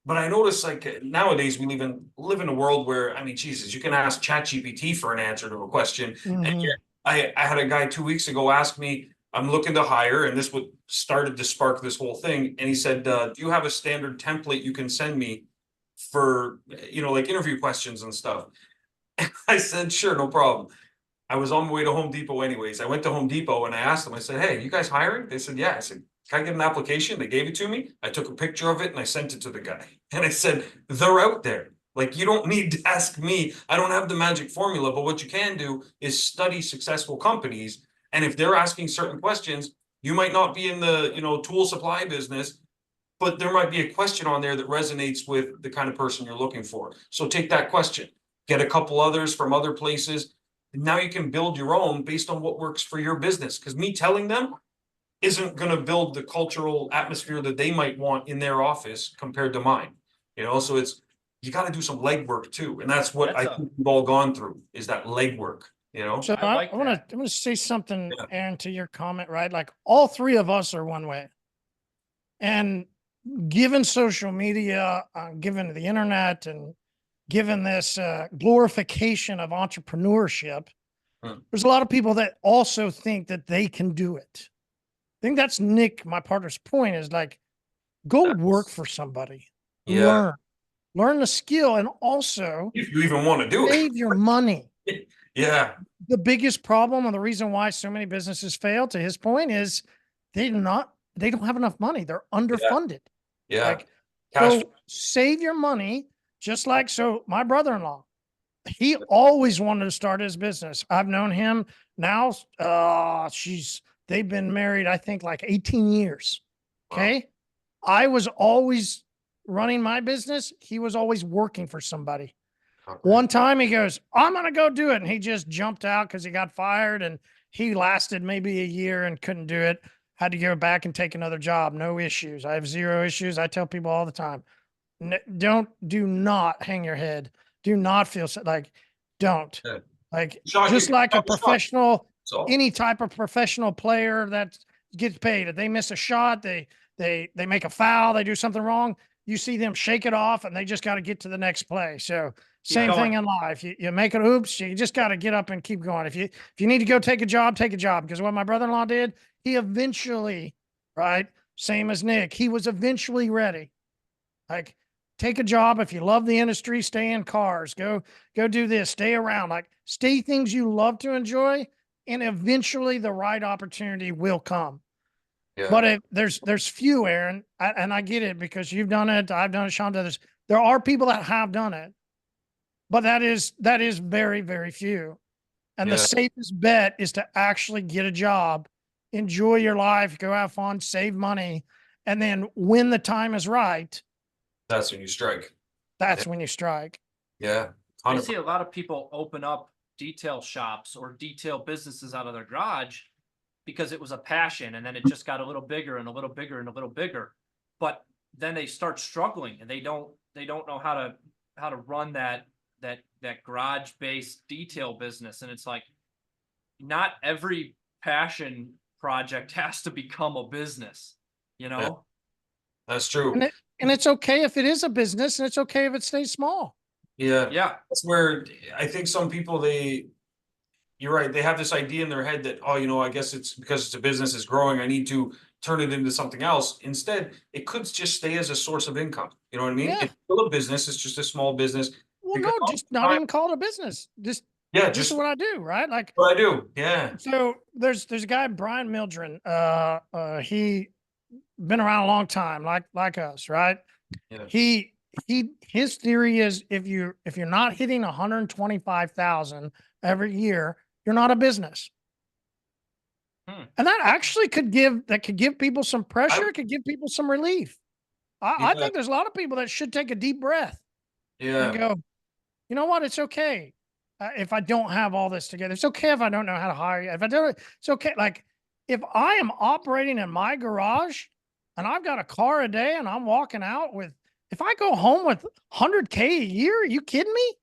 But I notice like nowadays we live in a world where, I mean, Jesus, you can ask ChatGPT for an answer to a question. And yet I had a guy 2 weeks ago ask me, I'm looking to hire, and this started to spark this whole thing. And he said, do you have a standard template you can send me for, like interview questions and stuff? And I said, sure, no problem. I was on my way to Home Depot anyways. I went to Home Depot and I asked them, I said, hey, you guys hiring? They said, yeah. I said, can I get an application? They gave it to me. I took a picture of it and I sent it to the guy. And I said, they're out there. Like, you don't need to ask me. I don't have the magic formula, but what you can do is study successful companies. And if they're asking certain questions, You might not be in the, tool supply business, but there might be a question on there that resonates with the kind of person you're looking for. So take that question, get a couple others from other places. And now you can build your own based on what works for your business. Because me telling them isn't going to build the cultural atmosphere that they might want in their office compared to mine. So you got to do some legwork too. And that's what I think we've all gone through, is that legwork, So I want to say something, Aaron, to your comment, right? Like all three of us are one way. And given social media, given the internet, and given this glorification of entrepreneurship, there's a lot of people that also think that they can do it. I think that's Nick, my partner's point, is like, go work for somebody. Learn the skill, and also if you even want to do save your money. Yeah. The biggest problem, and the reason why so many businesses fail, to his point, is they don't have enough money. They're underfunded. Yeah. Like, so save your money. Just like, so my brother-in-law, he always wanted to start his business. I've known him now. They've been married, I think, like 18 years. Okay. Wow. I was always running my business. He was always working for somebody. Okay. One time he goes, I'm going to go do it. And he just jumped out because he got fired, and he lasted maybe a year and couldn't do it. Had to go back and take another job. No issues. I have zero issues. I tell people all the time, do not hang your head. Do not feel like, don't. Yeah. Like, just like a professional, any type of professional player that gets paid. If they miss a shot, they make a foul, they do something wrong, you see them shake it off, and they just got to get to the next play. So same thing in life. You make an oops, you just got to get up and keep going. If you need to go take a job, take a job. Because what my brother-in-law did, he eventually, right, same as Nick, he was eventually ready. Like, take a job. If you love the industry, stay in cars, go do this, stay around, like stay things you love to enjoy, and eventually the right opportunity will come. Yeah. But if there's few, Aaron, and I get it, because you've done it, I've done it, Shawn does this. There are people that have done it, but that is very, very few. And the safest bet is to actually get a job, enjoy your life, go have fun, save money, and then when the time is right, that's when you strike. That's when you strike. Yeah. 100%. I see a lot of people open up detail shops or detail businesses out of their garage because it was a passion, and then it just got a little bigger and a little bigger and a little bigger. But then they start struggling, and they don't know how to run that garage-based detail business. And it's like, not every passion project has to become a business, Yeah. That's true. And it's okay if it is a business, and it's okay if it stays small. Yeah. Yeah. That's where I think some people, you're right. They have this idea in their head that, I guess it's because it's a business is growing, I need to turn it into something else. Instead, it could just stay as a source of income. You know what I mean? Yeah. It's still a business. It's just a small business. Well, no, just not even call it a business. This is what I do, right? Like what I do. Yeah. So there's a guy, Brian Mildren. He been around a long time, like us, right? Yeah. His theory is if you're not hitting 125,000 every year, you're not a business. And that actually could give people some pressure, could give people some relief. I think there's a lot of people that should take a deep breath. Yeah. And go, you know what? It's okay. If I don't have all this together, it's okay if I don't know how to hire you. If I don't, it's okay. Like, if I am operating in my garage and I've got a car a day and I'm walking out with, if I go home with 100K a year, are you kidding me?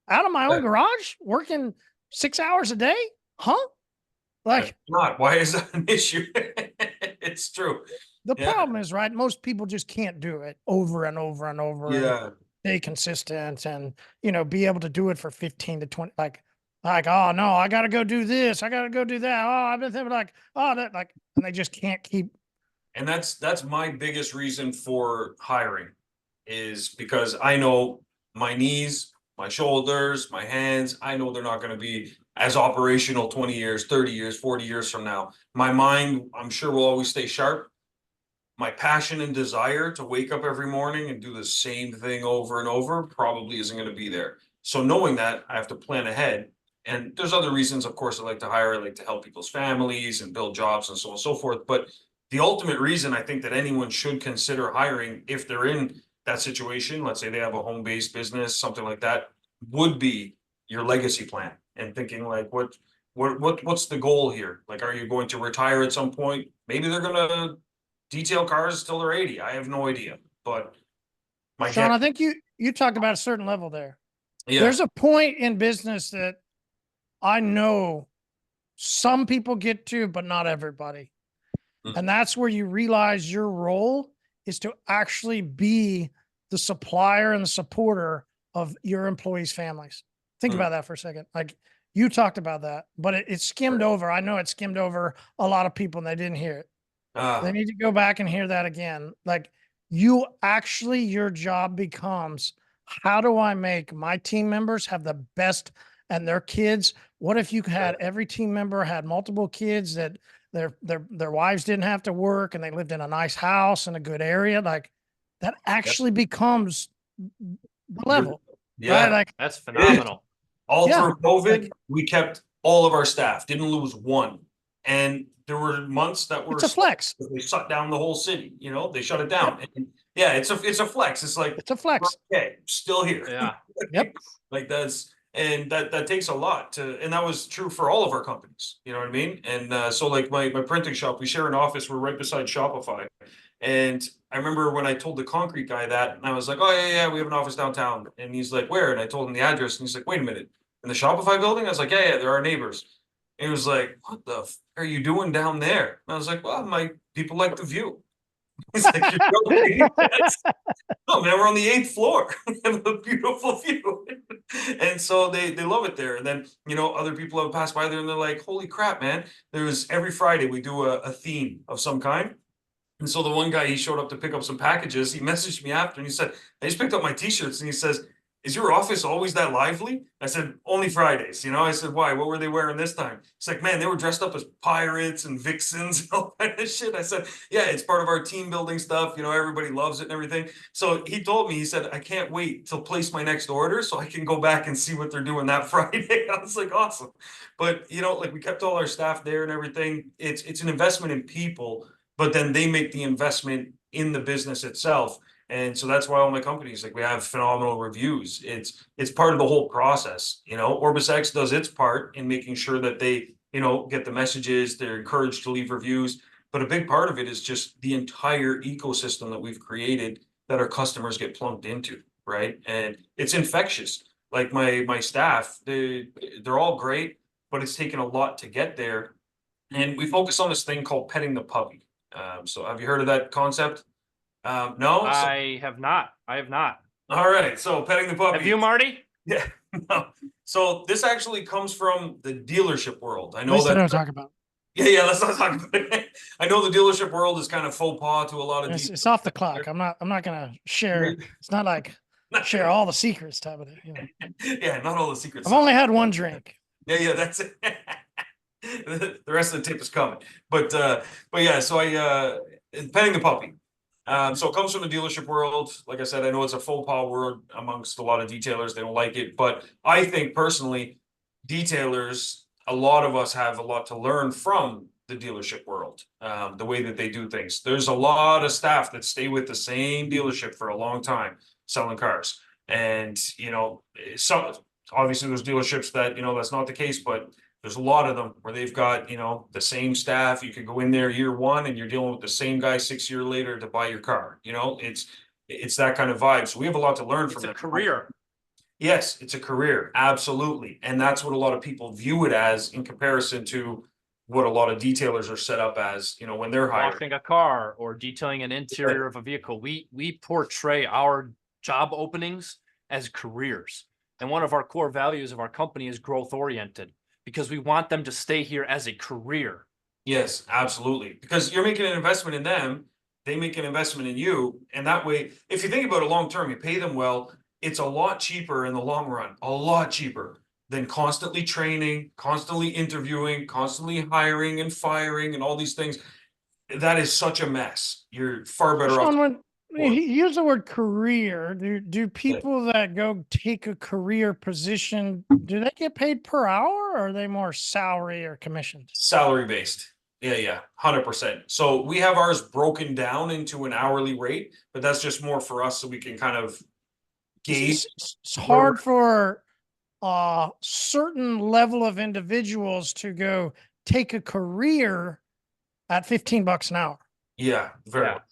Out of my own garage, working 6 hours a day? Huh? Like, not. Why is that an issue? It's true. The problem is, right, most people just can't do it over and over and over. Yeah. And stay consistent and, be able to do it for 15 to 20, like, oh no, I got to go do this. I got to go do that. Oh, I've been thinking and they just can't keep. And that's my biggest reason for hiring, is because I know my knees, my shoulders, my hands, I know they're not going to be as operational 20 years, 30 years, 40 years from now. My mind, I'm sure, will always stay sharp. My passion and desire to wake up every morning and do the same thing over and over probably isn't going to be there. So knowing that, I have to plan ahead. And there's other reasons, of course, I like to hire, I like to help people's families and build jobs and so on and so forth. But the ultimate reason I think that anyone should consider hiring if they're in that situation, let's say they have a home-based business, something like that, would be your legacy plan and thinking like, what's the goal here? Like, are you going to retire at some point? Maybe they're gonna detail cars till they're 80. I have no idea. But my Shawn, guess, I think you talked about a certain level there. yeah, There's a point in business that I know some people get to, but not everybody. Mhm. And that's where you realize your role is to actually be the supplier and the supporter of your employees' families. Think Mhm. about that for a second. Like you talked about that, but it skimmed over. I know it skimmed over a lot of people and they didn't hear it. They need to go back and hear that again. Like you actually, your job becomes, how do I make my team members have the best and their kids? What if you had every team member had multiple kids that their wives didn't have to work and they lived in a nice house in a good area? Like that actually becomes the level, right? yeah, Like, That's phenomenal. all yeah, through COVID, like we kept all of our staff, didn't lose one. And there were months that were it's a flex. they shut down the whole city, they shut it down. Yep. And yeah, it's a flex. It's like, It's a flex. okay, still here. Yeah. Yep. Like that takes a lot and that was true for all of our companies, you know what I mean? And so like my printing shop, we share an office, we're right beside Shopify. And I remember when I told the concrete guy that, and I was like, oh yeah, we have an office downtown. And he's like, where? And I told him the address, and he's like, wait a minute, in the Shopify building? I was like, yeah, they're our neighbors. And he was like, what the are you doing down there? And I was like, well, my people like the view. He's like, you're joking. No, man, we're on the 8th floor. We have a beautiful view. And so they love it there. And then, other people have passed by there and they're like, holy crap, man. There's every Friday we do a theme of some kind. And so the one guy, he showed up to pick up some packages. He messaged me after and he said, I just picked up my t-shirts. And he says, is your office always that lively? I said, only Fridays. I said, why? What were they wearing this time? He's like, man, they were dressed up as pirates and vixens and all that shit. I said, yeah, it's part of our team building stuff. Everybody loves it and everything. So he told me, he said, I can't wait to place my next order so I can go back and see what they're doing that Friday. I was like, awesome. But, like we kept all our staff there and everything. It's an investment in people, but then they make the investment in the business itself. And so that's why all my companies, like we have phenomenal reviews. It's part of the whole process. OrbisX does its part in making sure that they, get the messages, they're encouraged to leave reviews. But a big part of it is just the entire ecosystem that we've created that our customers get plunked into, right? And it's infectious. Like my staff, they're all great, but it's taken a lot to get there. And we focus on this thing called petting the puppy. So have you heard of that concept? No. I have not. All right. So petting the puppy. Have you, Marty? Yeah. No. So this actually comes from the dealership world. I At know least I that. don't talk about Yeah. Let's not talk about it. I know the dealership world is kind of faux pas to a lot of. it's off the clock. I'm not gonna share. It's not like share all the secrets type of thing. Yeah, not all the secrets. I've only had one drink. Yeah, that's it. The rest of the tip is coming. But yeah, so petting the puppy. So it comes from the dealership world. Like I said, I know it's a faux pas word amongst a lot of detailers. They don't like it, but I think personally, detailers, a lot of us have a lot to learn from the dealership world, the way that they do things. There's a lot of staff that stay with the same dealership for a long time selling cars. And, some obviously there's dealerships that, that's not the case, but there's a lot of them where they've got, the same staff. You could go in there year one and you're dealing with the same guy 6 years later to buy your car. It's that kind of vibe. So we have a lot to learn from It's a that. career. Yes, it's a career. Absolutely. And that's what a lot of people view it as in comparison to what a lot of detailers are set up as, when they're hiring. Washing a car or detailing an interior of a vehicle. We portray our job openings as careers. And one of our core values of our company is growth oriented, because we want them to stay here as a career. Yes, absolutely. Because you're making an investment in them, they make an investment in you. And that way, if you think about it long term, you pay them well, it's a lot cheaper in the long run, a lot cheaper than constantly training, constantly interviewing, constantly hiring and firing and all these things. That is such a mess. You're far better off. Shawn, use the word career. Do people that go take a career position, do they get paid per hour, or are they more salary or commissioned? Salary based. Yeah, 100%. So we have ours broken down into an hourly rate, but that's just more for us so we can kind of gauge. It's hard for a certain level of individuals to go take a career at $15 an hour. Yeah, very much.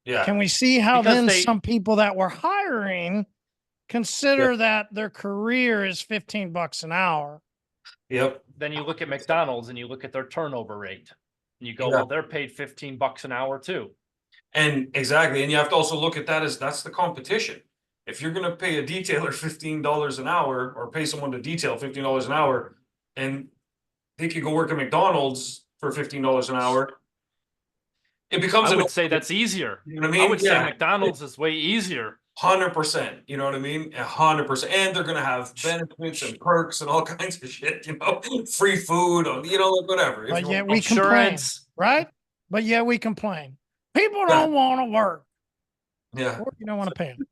Yeah. Can we see how Because then they- some people that we're hiring consider that their career is $15 an hour? Yep. Then you look at McDonald's and you look at their turnover rate. And you go, Yeah. well, they're paid $15 an hour too. And exactly. And you have to also look at that as that's the competition. If you're going to pay a detailer $15 an hour or pay someone to detail $15 an hour, and they could go work at McDonald's for $15 an hour, it becomes I would say that's easier. You know what I mean? I would say McDonald's is way easier. 100%. You know what I mean? 100%. And they're gonna have benefits and perks and all kinds of shit. You know, free food, or like whatever. But yet want we complain, Insurance. right? But yet we complain. People Yeah. don't want to work, yeah, or you don't want to pay them,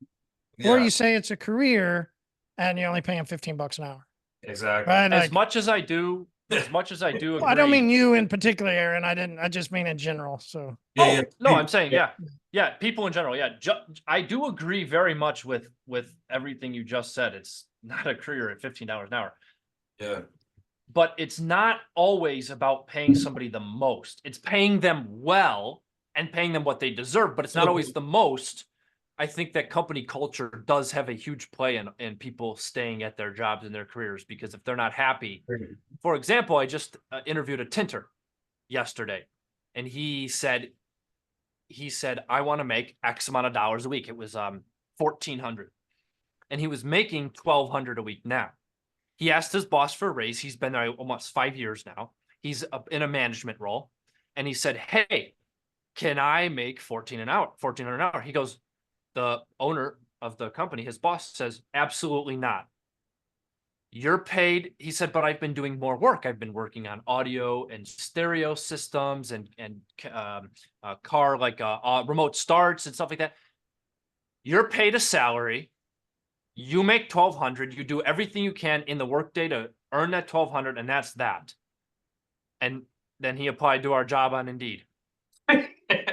yeah, or you say it's a career and you only pay them $15 an hour, exactly. right? As Like, much as I do agree. I don't mean you in particular, Aaron. I just mean in general. So Yeah, No, I'm saying, yeah, people in general. Yeah. I do agree very much with everything you just said. It's not a career at $15 an hour, yeah, but it's not always about paying somebody the most. It's paying them well and paying them what they deserve, but it's not always the most. I think that company culture does have a huge play in people staying at their jobs and their careers, because if they're not happy, for example, I just interviewed a tinter yesterday, and he said, I want to make X amount of dollars a week. It was $1,400, and he was making $1,200 a week now. He asked his boss for a raise. He's been there almost 5 years now. He's in a management role, and he said, "Hey, can I make $1,400 an hour?" He goes, the owner of the company, his boss, says, "Absolutely not. You're paid." He said, "But I've been doing more work. I've been working on audio and stereo systems and car, like remote starts and stuff like that. You're paid a salary. You make $1,200. You do everything you can in the workday to earn that $1,200, and that's that." And then he applied to our job on Indeed.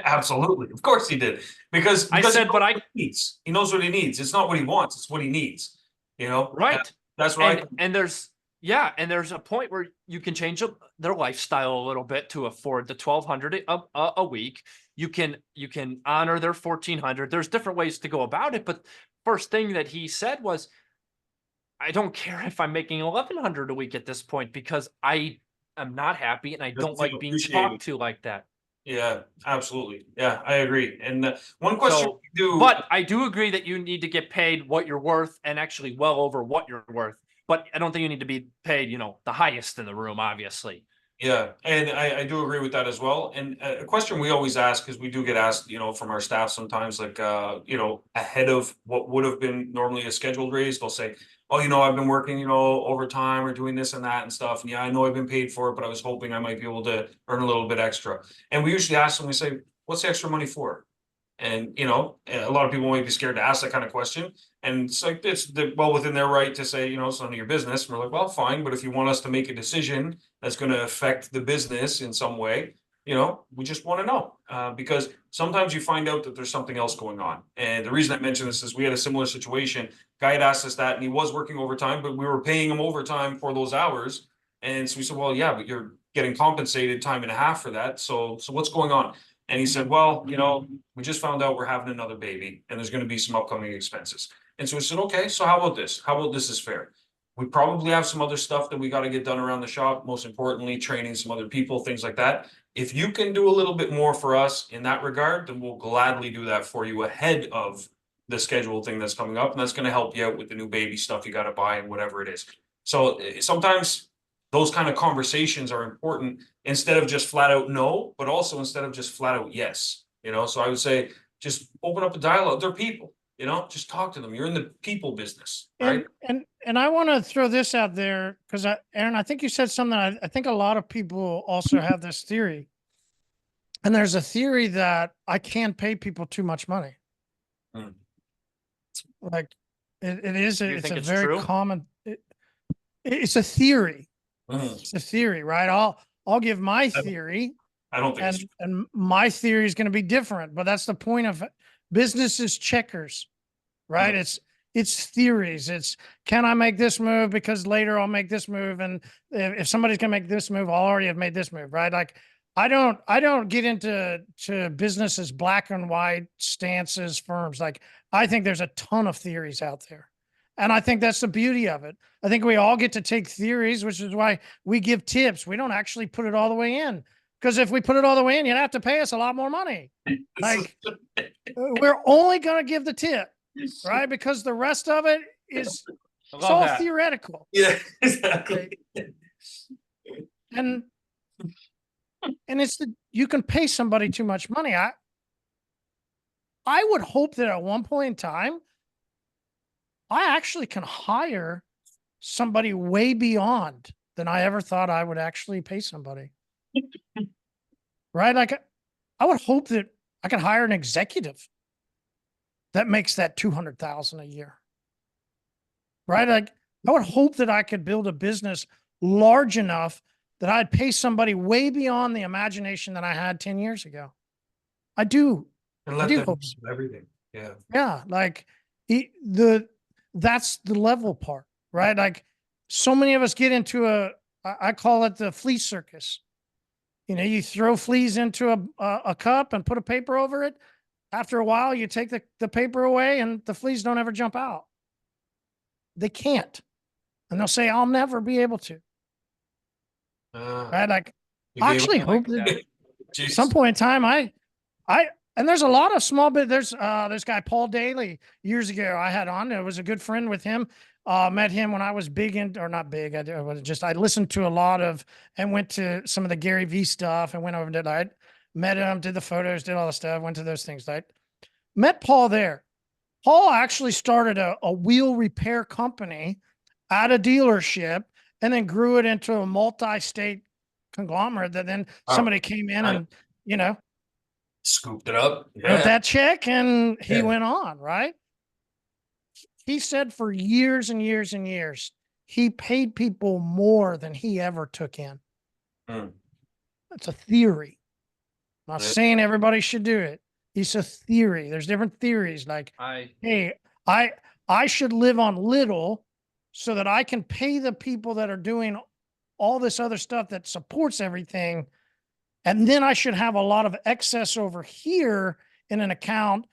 Absolutely. Of course he did. Because I said, but he knows what he needs. It's not what he wants, it's what he needs. Right. That's right. And there's a point where you can change their lifestyle a little bit to afford the $1,200 a week. You can honor their $1,400. There's different ways to go about it. But first thing that he said was, "I don't care if I'm making $1,100 a week at this point, because I am not happy and I don't like being talked to like that." Yeah, absolutely. Yeah, I agree. And one question but I do agree that you need to get paid what you're worth, and actually well over what you're worth. But I don't think you need to be paid, the highest in the room, obviously. Yeah, and I do agree with that as well. And a question we always ask, because we do get asked, from our staff sometimes, like, ahead of what would have been normally a scheduled raise, they'll say, "Oh, I've been working, overtime or doing this and that and stuff. And yeah, I know I've been paid for it, but I was hoping I might be able to earn a little bit extra." And we usually ask them, we say, "What's the extra money for?" And, a lot of people might be scared to ask that kind of question. And it's like, it's well within their right to say, it's none of your business. And we're like, well, fine. But if you want us to make a decision that's going to affect the business in some way, we just want to know. Because sometimes you find out that there's something else going on. And the reason I mention this is we had a similar situation. Guy had asked us that, and he was working overtime, but we were paying him overtime for those hours. And so we said, well, yeah, but you're getting compensated time and a half for that. So what's going on? And he said, well, we just found out we're having another baby and there's going to be some upcoming expenses. And so we said, okay, so how about this? How about this is fair? We probably have some other stuff that we got to get done around the shop. Most importantly, training some other people, things like that. If you can do a little bit more for us in that regard, then we'll gladly do that for you ahead of the schedule thing that's coming up. And that's going to help you out with the new baby stuff you got to buy and whatever it is. So sometimes those kind of conversations are important, instead of just flat out no, but also instead of just flat out yes. So I would say just open up a dialogue. They're people, just talk to them. You're in the people business, right? And I want to throw this out there, because Aaron, I think you said something. I think a lot of people also have this theory. And there's a theory that I can't pay people too much money. Mm. Like it is, You it's think a it's very true? common, it's a theory. Mm. It's a theory, right? I'll give my theory, I don't think it's and my theory is going to be different, but that's the point of business is checkers, right? Mm. It's theories. It's, can I make this move because later I'll make this move, and if somebody's gonna make this move, I'll already have made this move, right? Like I don't get into business as black and white stances, firms. Like I think there's a ton of theories out there, and I think that's the beauty of it. I think we all get to take theories, which is why we give tips. We don't actually put it all the way in, because if we put it all the way in, you'd have to pay us a lot more money. Like we're only gonna give the tip, right? Because the rest of it is, it's all that. theoretical. Yeah, exactly. And it's you can pay somebody too much money. I would hope that at one point in time, I actually can hire somebody way beyond than I ever thought I would actually pay somebody. Right? Like I would hope that I could hire an executive that makes that 200,000 a year. Right? Like I would hope that I could build a business large enough that I'd pay somebody way beyond the imagination that I had 10 years ago. I do. And I let do them hope so. do everything. Yeah. Yeah. Like that's the level part, right? Like so many of us get into I call it the flea circus. You know, you throw fleas into a cup and put a paper over it. After a while, you take the paper away and the fleas don't ever jump out. They can't. And they'll say, I'll never be able to. Right? Like, I actually hope that at some point in time, and there's a lot of small bit. There's this guy, Paul Daly, years ago I had on. I was a good friend with him. Met him when I was big or not big. I listened to a lot of and went to some of the Gary V stuff and went over to that. Met him, did the photos, did all the stuff, went to those things. Right? Met Paul there. Paul actually started a wheel repair company at a dealership and then grew it into a multi-state conglomerate that then somebody came in and, you know, scooped it up. wrote that check and he went on, right? He said for years and years and years, he paid people more than he ever took in. That's a theory. I'm not saying everybody should do it. It's a theory. There's different theories. Like, hey, I should live on little so that I can pay the people that are doing all this other stuff that supports everything. And then I should have a lot of excess over here in an account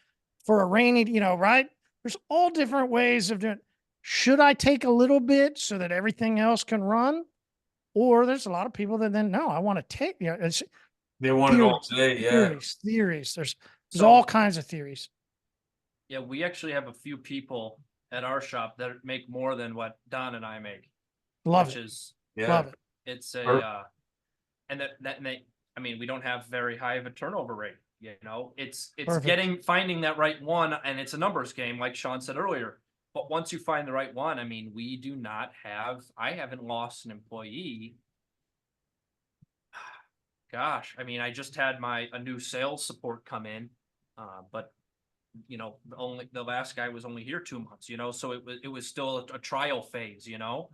for a rainy, you know, right? There's all different ways of doing. Should I take a little bit so that everything else can run? Or there's a lot of people that then, no, I want to take, you know, it's they want it all today. Yeah. Theories. There's all kinds of theories. Yeah, we actually have a few people at our shop that make more than what Don and I make. Love it. It's a, and I mean, we don't have very high of a turnover rate. You know, it's finding that right one, and it's a numbers game, like Shawn said earlier. But once you find the right one, I mean, I haven't lost an employee. Gosh, I mean, I just had a new sales support come in, but you know, the last guy was only here 2 months, you know, so it was still a trial phase, you know.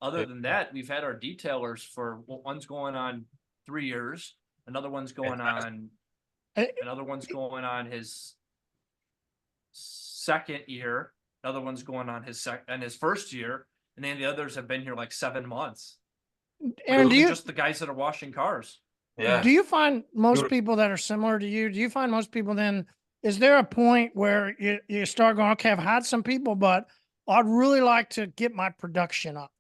Other than that, we've had our detailers for one's going on 3 years, another one's going on his second year, another one's going on his first year, and then the others have been here like 7 months. Aaron, just the guys that are washing cars. Yeah. Do you find most people that are similar to you? Do you find most people then? Is there a point where you start going, okay, I've had some people, but I'd really like to get my production up,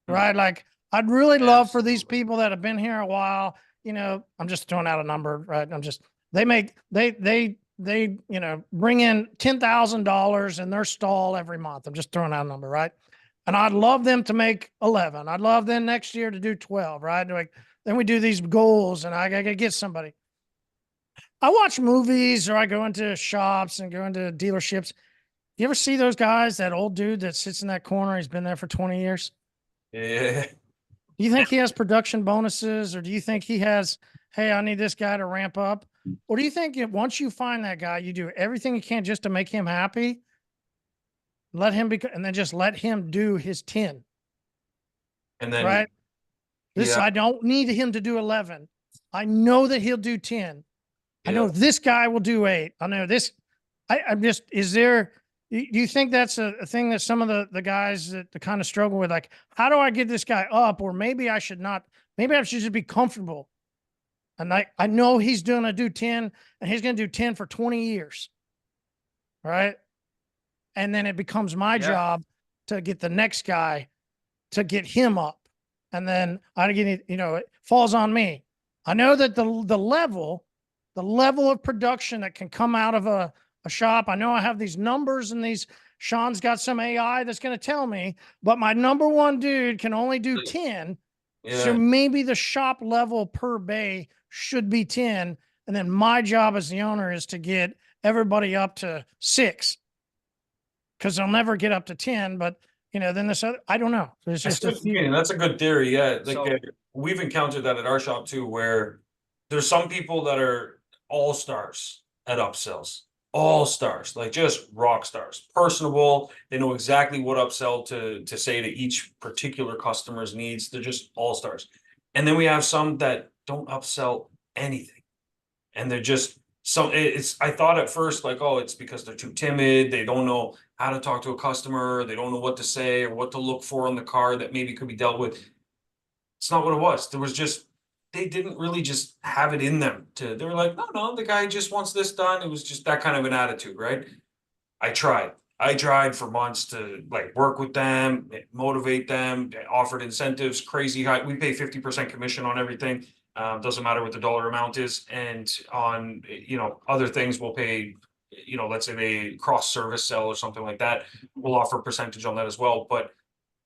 right? Like I'd really love for these people that have been here a while, you know, I'm just throwing out a number, right? They you know, bring in $10,000 in their stall every month. I'm just throwing out a number, right? And I'd love them to make 11. I'd love them next year to do 12, right? Like, then we do these goals and I got to get somebody. I watch movies or I go into shops and go into dealerships. You ever see those guys, that old dude that sits in that corner? He's been there for 20 years. Yeah. Do you think he has production bonuses, or do you think he has, hey, I need this guy to ramp up? Or do you think if once you find that guy, you do everything you can just to make him happy, let him be, and then just let him do his 10, And then, right? This, yeah, I don't need him to do 11. I know that he'll do 10. I know yeah. this guy will do 8. I know this. I'm just, do you think that's a thing that some of the guys that kind of struggle with, like, how do I get this guy up? Or maybe I should not, maybe I should just be comfortable. And I know he's going to do 10 and he's going to do 10 for 20 years. Right. And then it becomes my job to get the next guy to get him up. And then I get it, it falls on me. I know that the level of production that can come out of a shop. I know I have these numbers and Shawn's got some AI that's going to tell me, but my number one dude can only do 10. Yeah. So maybe the shop level per bay should be 10. And then my job as the owner is to get everybody up to 6. Cause they'll never get up to 10, but then this other, I don't know. There's just that's a good theory. Yeah. Like we've encountered that at our shop too, where there's some people that are all stars at upsells, all stars, like just rock stars, personable. They know exactly what upsell to say to each particular customer's needs. They're just all stars. And then we have some that don't upsell anything. And they're just I thought at first, like, oh, it's because they're too timid. They don't know how to talk to a customer. They don't know what to say or what to look for on the car that maybe could be dealt with. It's not what it was. There was just, they didn't really just have it in them they were like, no, the guy just wants this done. It was just that kind of an attitude, right? I tried for months to like work with them, motivate them, offered incentives, crazy high. We pay 50% commission on everything. Doesn't matter what the dollar amount is. And on, other things we'll pay, let's say they cross service sell or something like that. We'll offer a percentage on that as well. But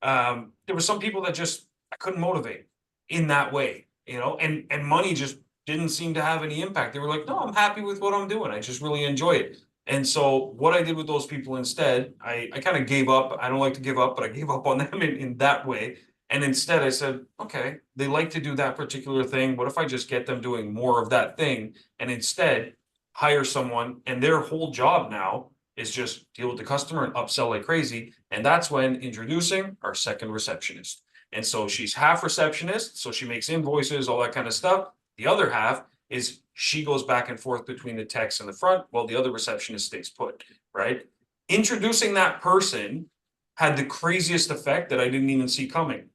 there were some people that just, I couldn't motivate in that way, and money just didn't seem to have any impact. They were like, no, I'm happy with what I'm doing. I just really enjoy it. And so what I did with those people instead, I kind of gave up. I don't like to give up, but I gave up on them in that way. And instead I said, okay, they like to do that particular thing. What if I just get them doing more of that thing and instead hire someone and their whole job now is just deal with the customer and upsell like crazy. And that's when introducing our second receptionist. And so she's half receptionist. So she makes invoices, all that kind of stuff. The other half is she goes back and forth between the techs and the front while the other receptionist stays put, right? Introducing that person had the craziest effect that I didn't even see coming.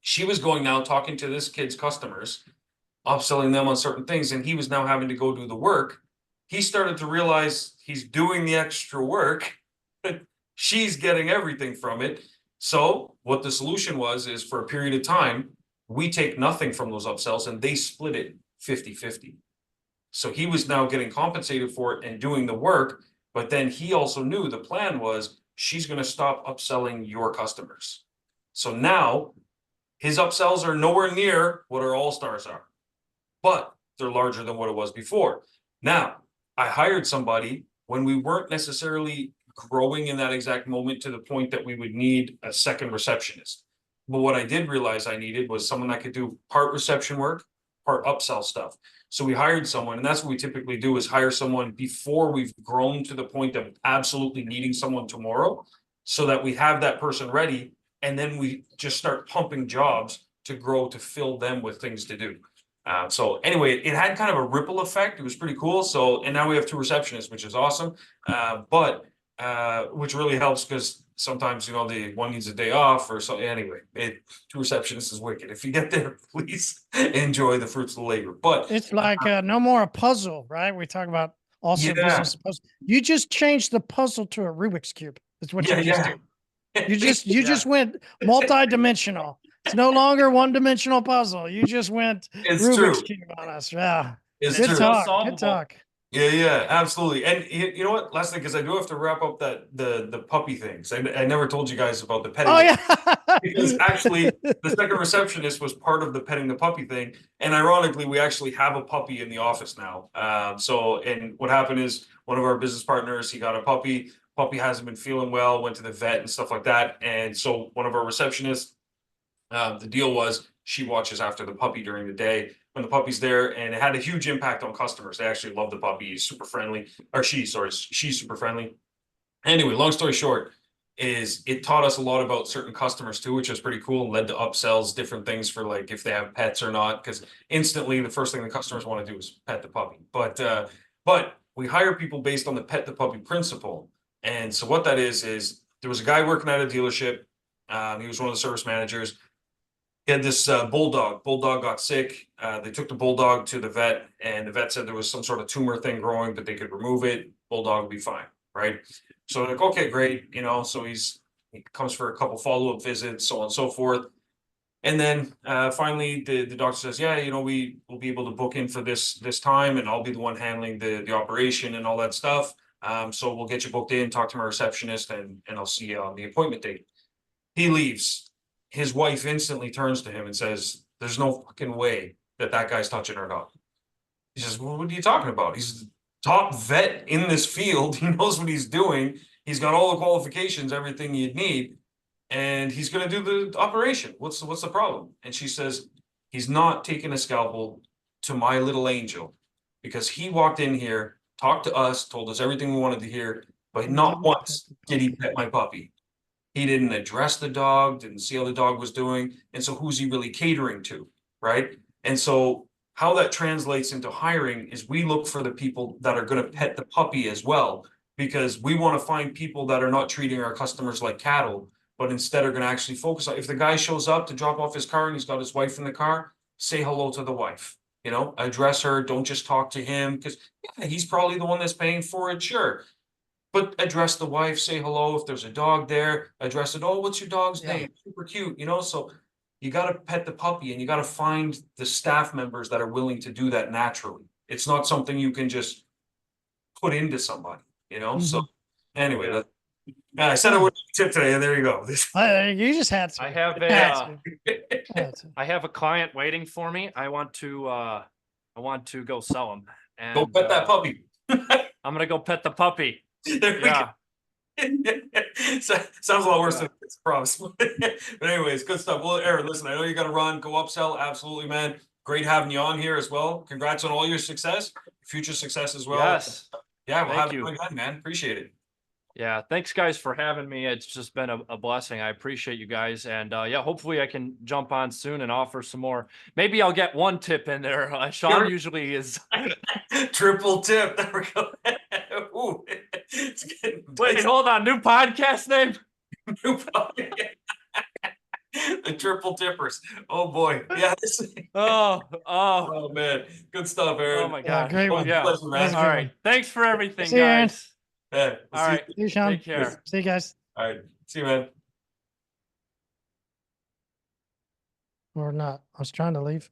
She was going now talking to this kid's customers, upselling them on certain things, and he was now having to go do the work. He started to realize he's doing the extra work, but she's getting everything from it. So what the solution is for a period of time, we take nothing from those upsells and they split it 50-50. So he was now getting compensated for it and doing the work, but then he also knew the plan was she's going to stop upselling your customers. So now his upsells are nowhere near what our all-stars are, but they're larger than what it was before. Now, I hired somebody when we weren't necessarily growing in that exact moment to the point that we would need a second receptionist. But what I did realize I needed was someone that could do part reception work, part upsell stuff. So we hired someone, and that's what we typically do is hire someone before we've grown to the point of absolutely needing someone tomorrow so that we have that person ready. And then we just start pumping jobs to grow to fill them with things to do. So anyway, it had kind of a ripple effect. It was pretty cool. So, and now we have 2 receptionists, which is awesome. Which really helps because sometimes, the one needs a day off or so. Anyway, 2 receptionists is wicked. If you get there, please enjoy the fruits of the labor. But it's like no more a puzzle, right? We talk about also business puzzle. You just changed the puzzle to a Rubik's Cube. That's what you just did. You just went multi-dimensional. It's no longer one-dimensional puzzle. You just went Rubik's Cube on us. Yeah. Good talk. Good talk. Yeah, absolutely. And you know what? Last thing, because I do have to wrap up the puppy things. I never told you guys about the petting. Oh, yeah. Because actually, the second receptionist was part of the petting the puppy thing. And ironically, we actually have a puppy in the office now. And what happened is one of our business partners, he got a puppy. Puppy hasn't been feeling well, went to the vet and stuff like that. And so one of our receptionists, the deal was she watches after the puppy during the day when the puppy's there, and it had a huge impact on customers. They actually love the puppy. He's super friendly, or she's super friendly. Anyway, long story short, is it taught us a lot about certain customers too, which is pretty cool, and led to upsells, different things for like if they have pets or not, because instantly the first thing the customers want to do is pet the puppy. But we hire people based on the pet the puppy principle. And so what that is there was a guy working at a dealership. He was one of the service managers. He had this bulldog. Bulldog got sick. They took the bulldog to the vet, and the vet said there was some sort of tumor thing growing, but they could remove it. Bulldog would be fine, right? So like, okay, great, you know. So he comes for a couple follow-up visits, so on and so forth. And then finally, the doctor says, yeah, you know, we will be able to book in for this time, and I'll be the one handling the operation and all that stuff. So we'll get you booked in, talk to my receptionist, and I'll see you on the appointment date. He leaves. His wife instantly turns to him and says, there's no fucking way that guy's touching our dog. He says, well, what are you talking about? He's the top vet in this field. He knows what he's doing. He's got all the qualifications, everything you'd need, and he's going to do the operation. What's the problem? And she says, he's not taking a scalpel to my little angel, because he walked in here, talked to us, told us everything we wanted to hear, but not once did he pet my puppy. He didn't address the dog, didn't see how the dog was doing. And so who's he really catering to, right? And so how that translates into hiring is we look for the people that are going to pet the puppy as well, because we want to find people that are not treating our customers like cattle, but instead are going to actually focus on, if the guy shows up to drop off his car and he's got his wife in the car, say hello to the wife, you know, address her. Don't just talk to him, because yeah, he's probably the one that's paying for it, sure. But address the wife, say hello. If there's a dog there, address it. Oh, what's your dog's name? Super cute, you know? So you got to pet the puppy, and you got to find the staff members that are willing to do that naturally. It's not something you can just put into somebody, you know? So anyway, I said I would tip today, and there you go. You just had to. I have a client waiting for me. I want to go sell him. And, go pet that puppy. I'm going to go pet the puppy. Yeah. Sounds a lot worse than it's promise. But anyways, good stuff. Well, Aaron, listen, I know you got to run, go upsell. Absolutely, man. Great having you on here as well. Congrats on all your success, future success as well. Yes. Yeah, we'll have you again, man. Appreciate it. Yeah, thanks guys for having me. It's just been a blessing. I appreciate you guys. And yeah, hopefully I can jump on soon and offer some more. Maybe I'll get one tip in there. Shawn usually is triple tip. There we go. Ooh, wait, hold on. New podcast name? The triple tippers. Oh boy. Yeah. Oh man. Good stuff, Aaron. Oh my God. Great one. Yeah. Pleasure, man. All right. Thanks for everything, See you, Aaron. guys. Yeah. All right. See you, Shawn. Take care. See you guys. All right. See you, man. Or not. I was trying to leave.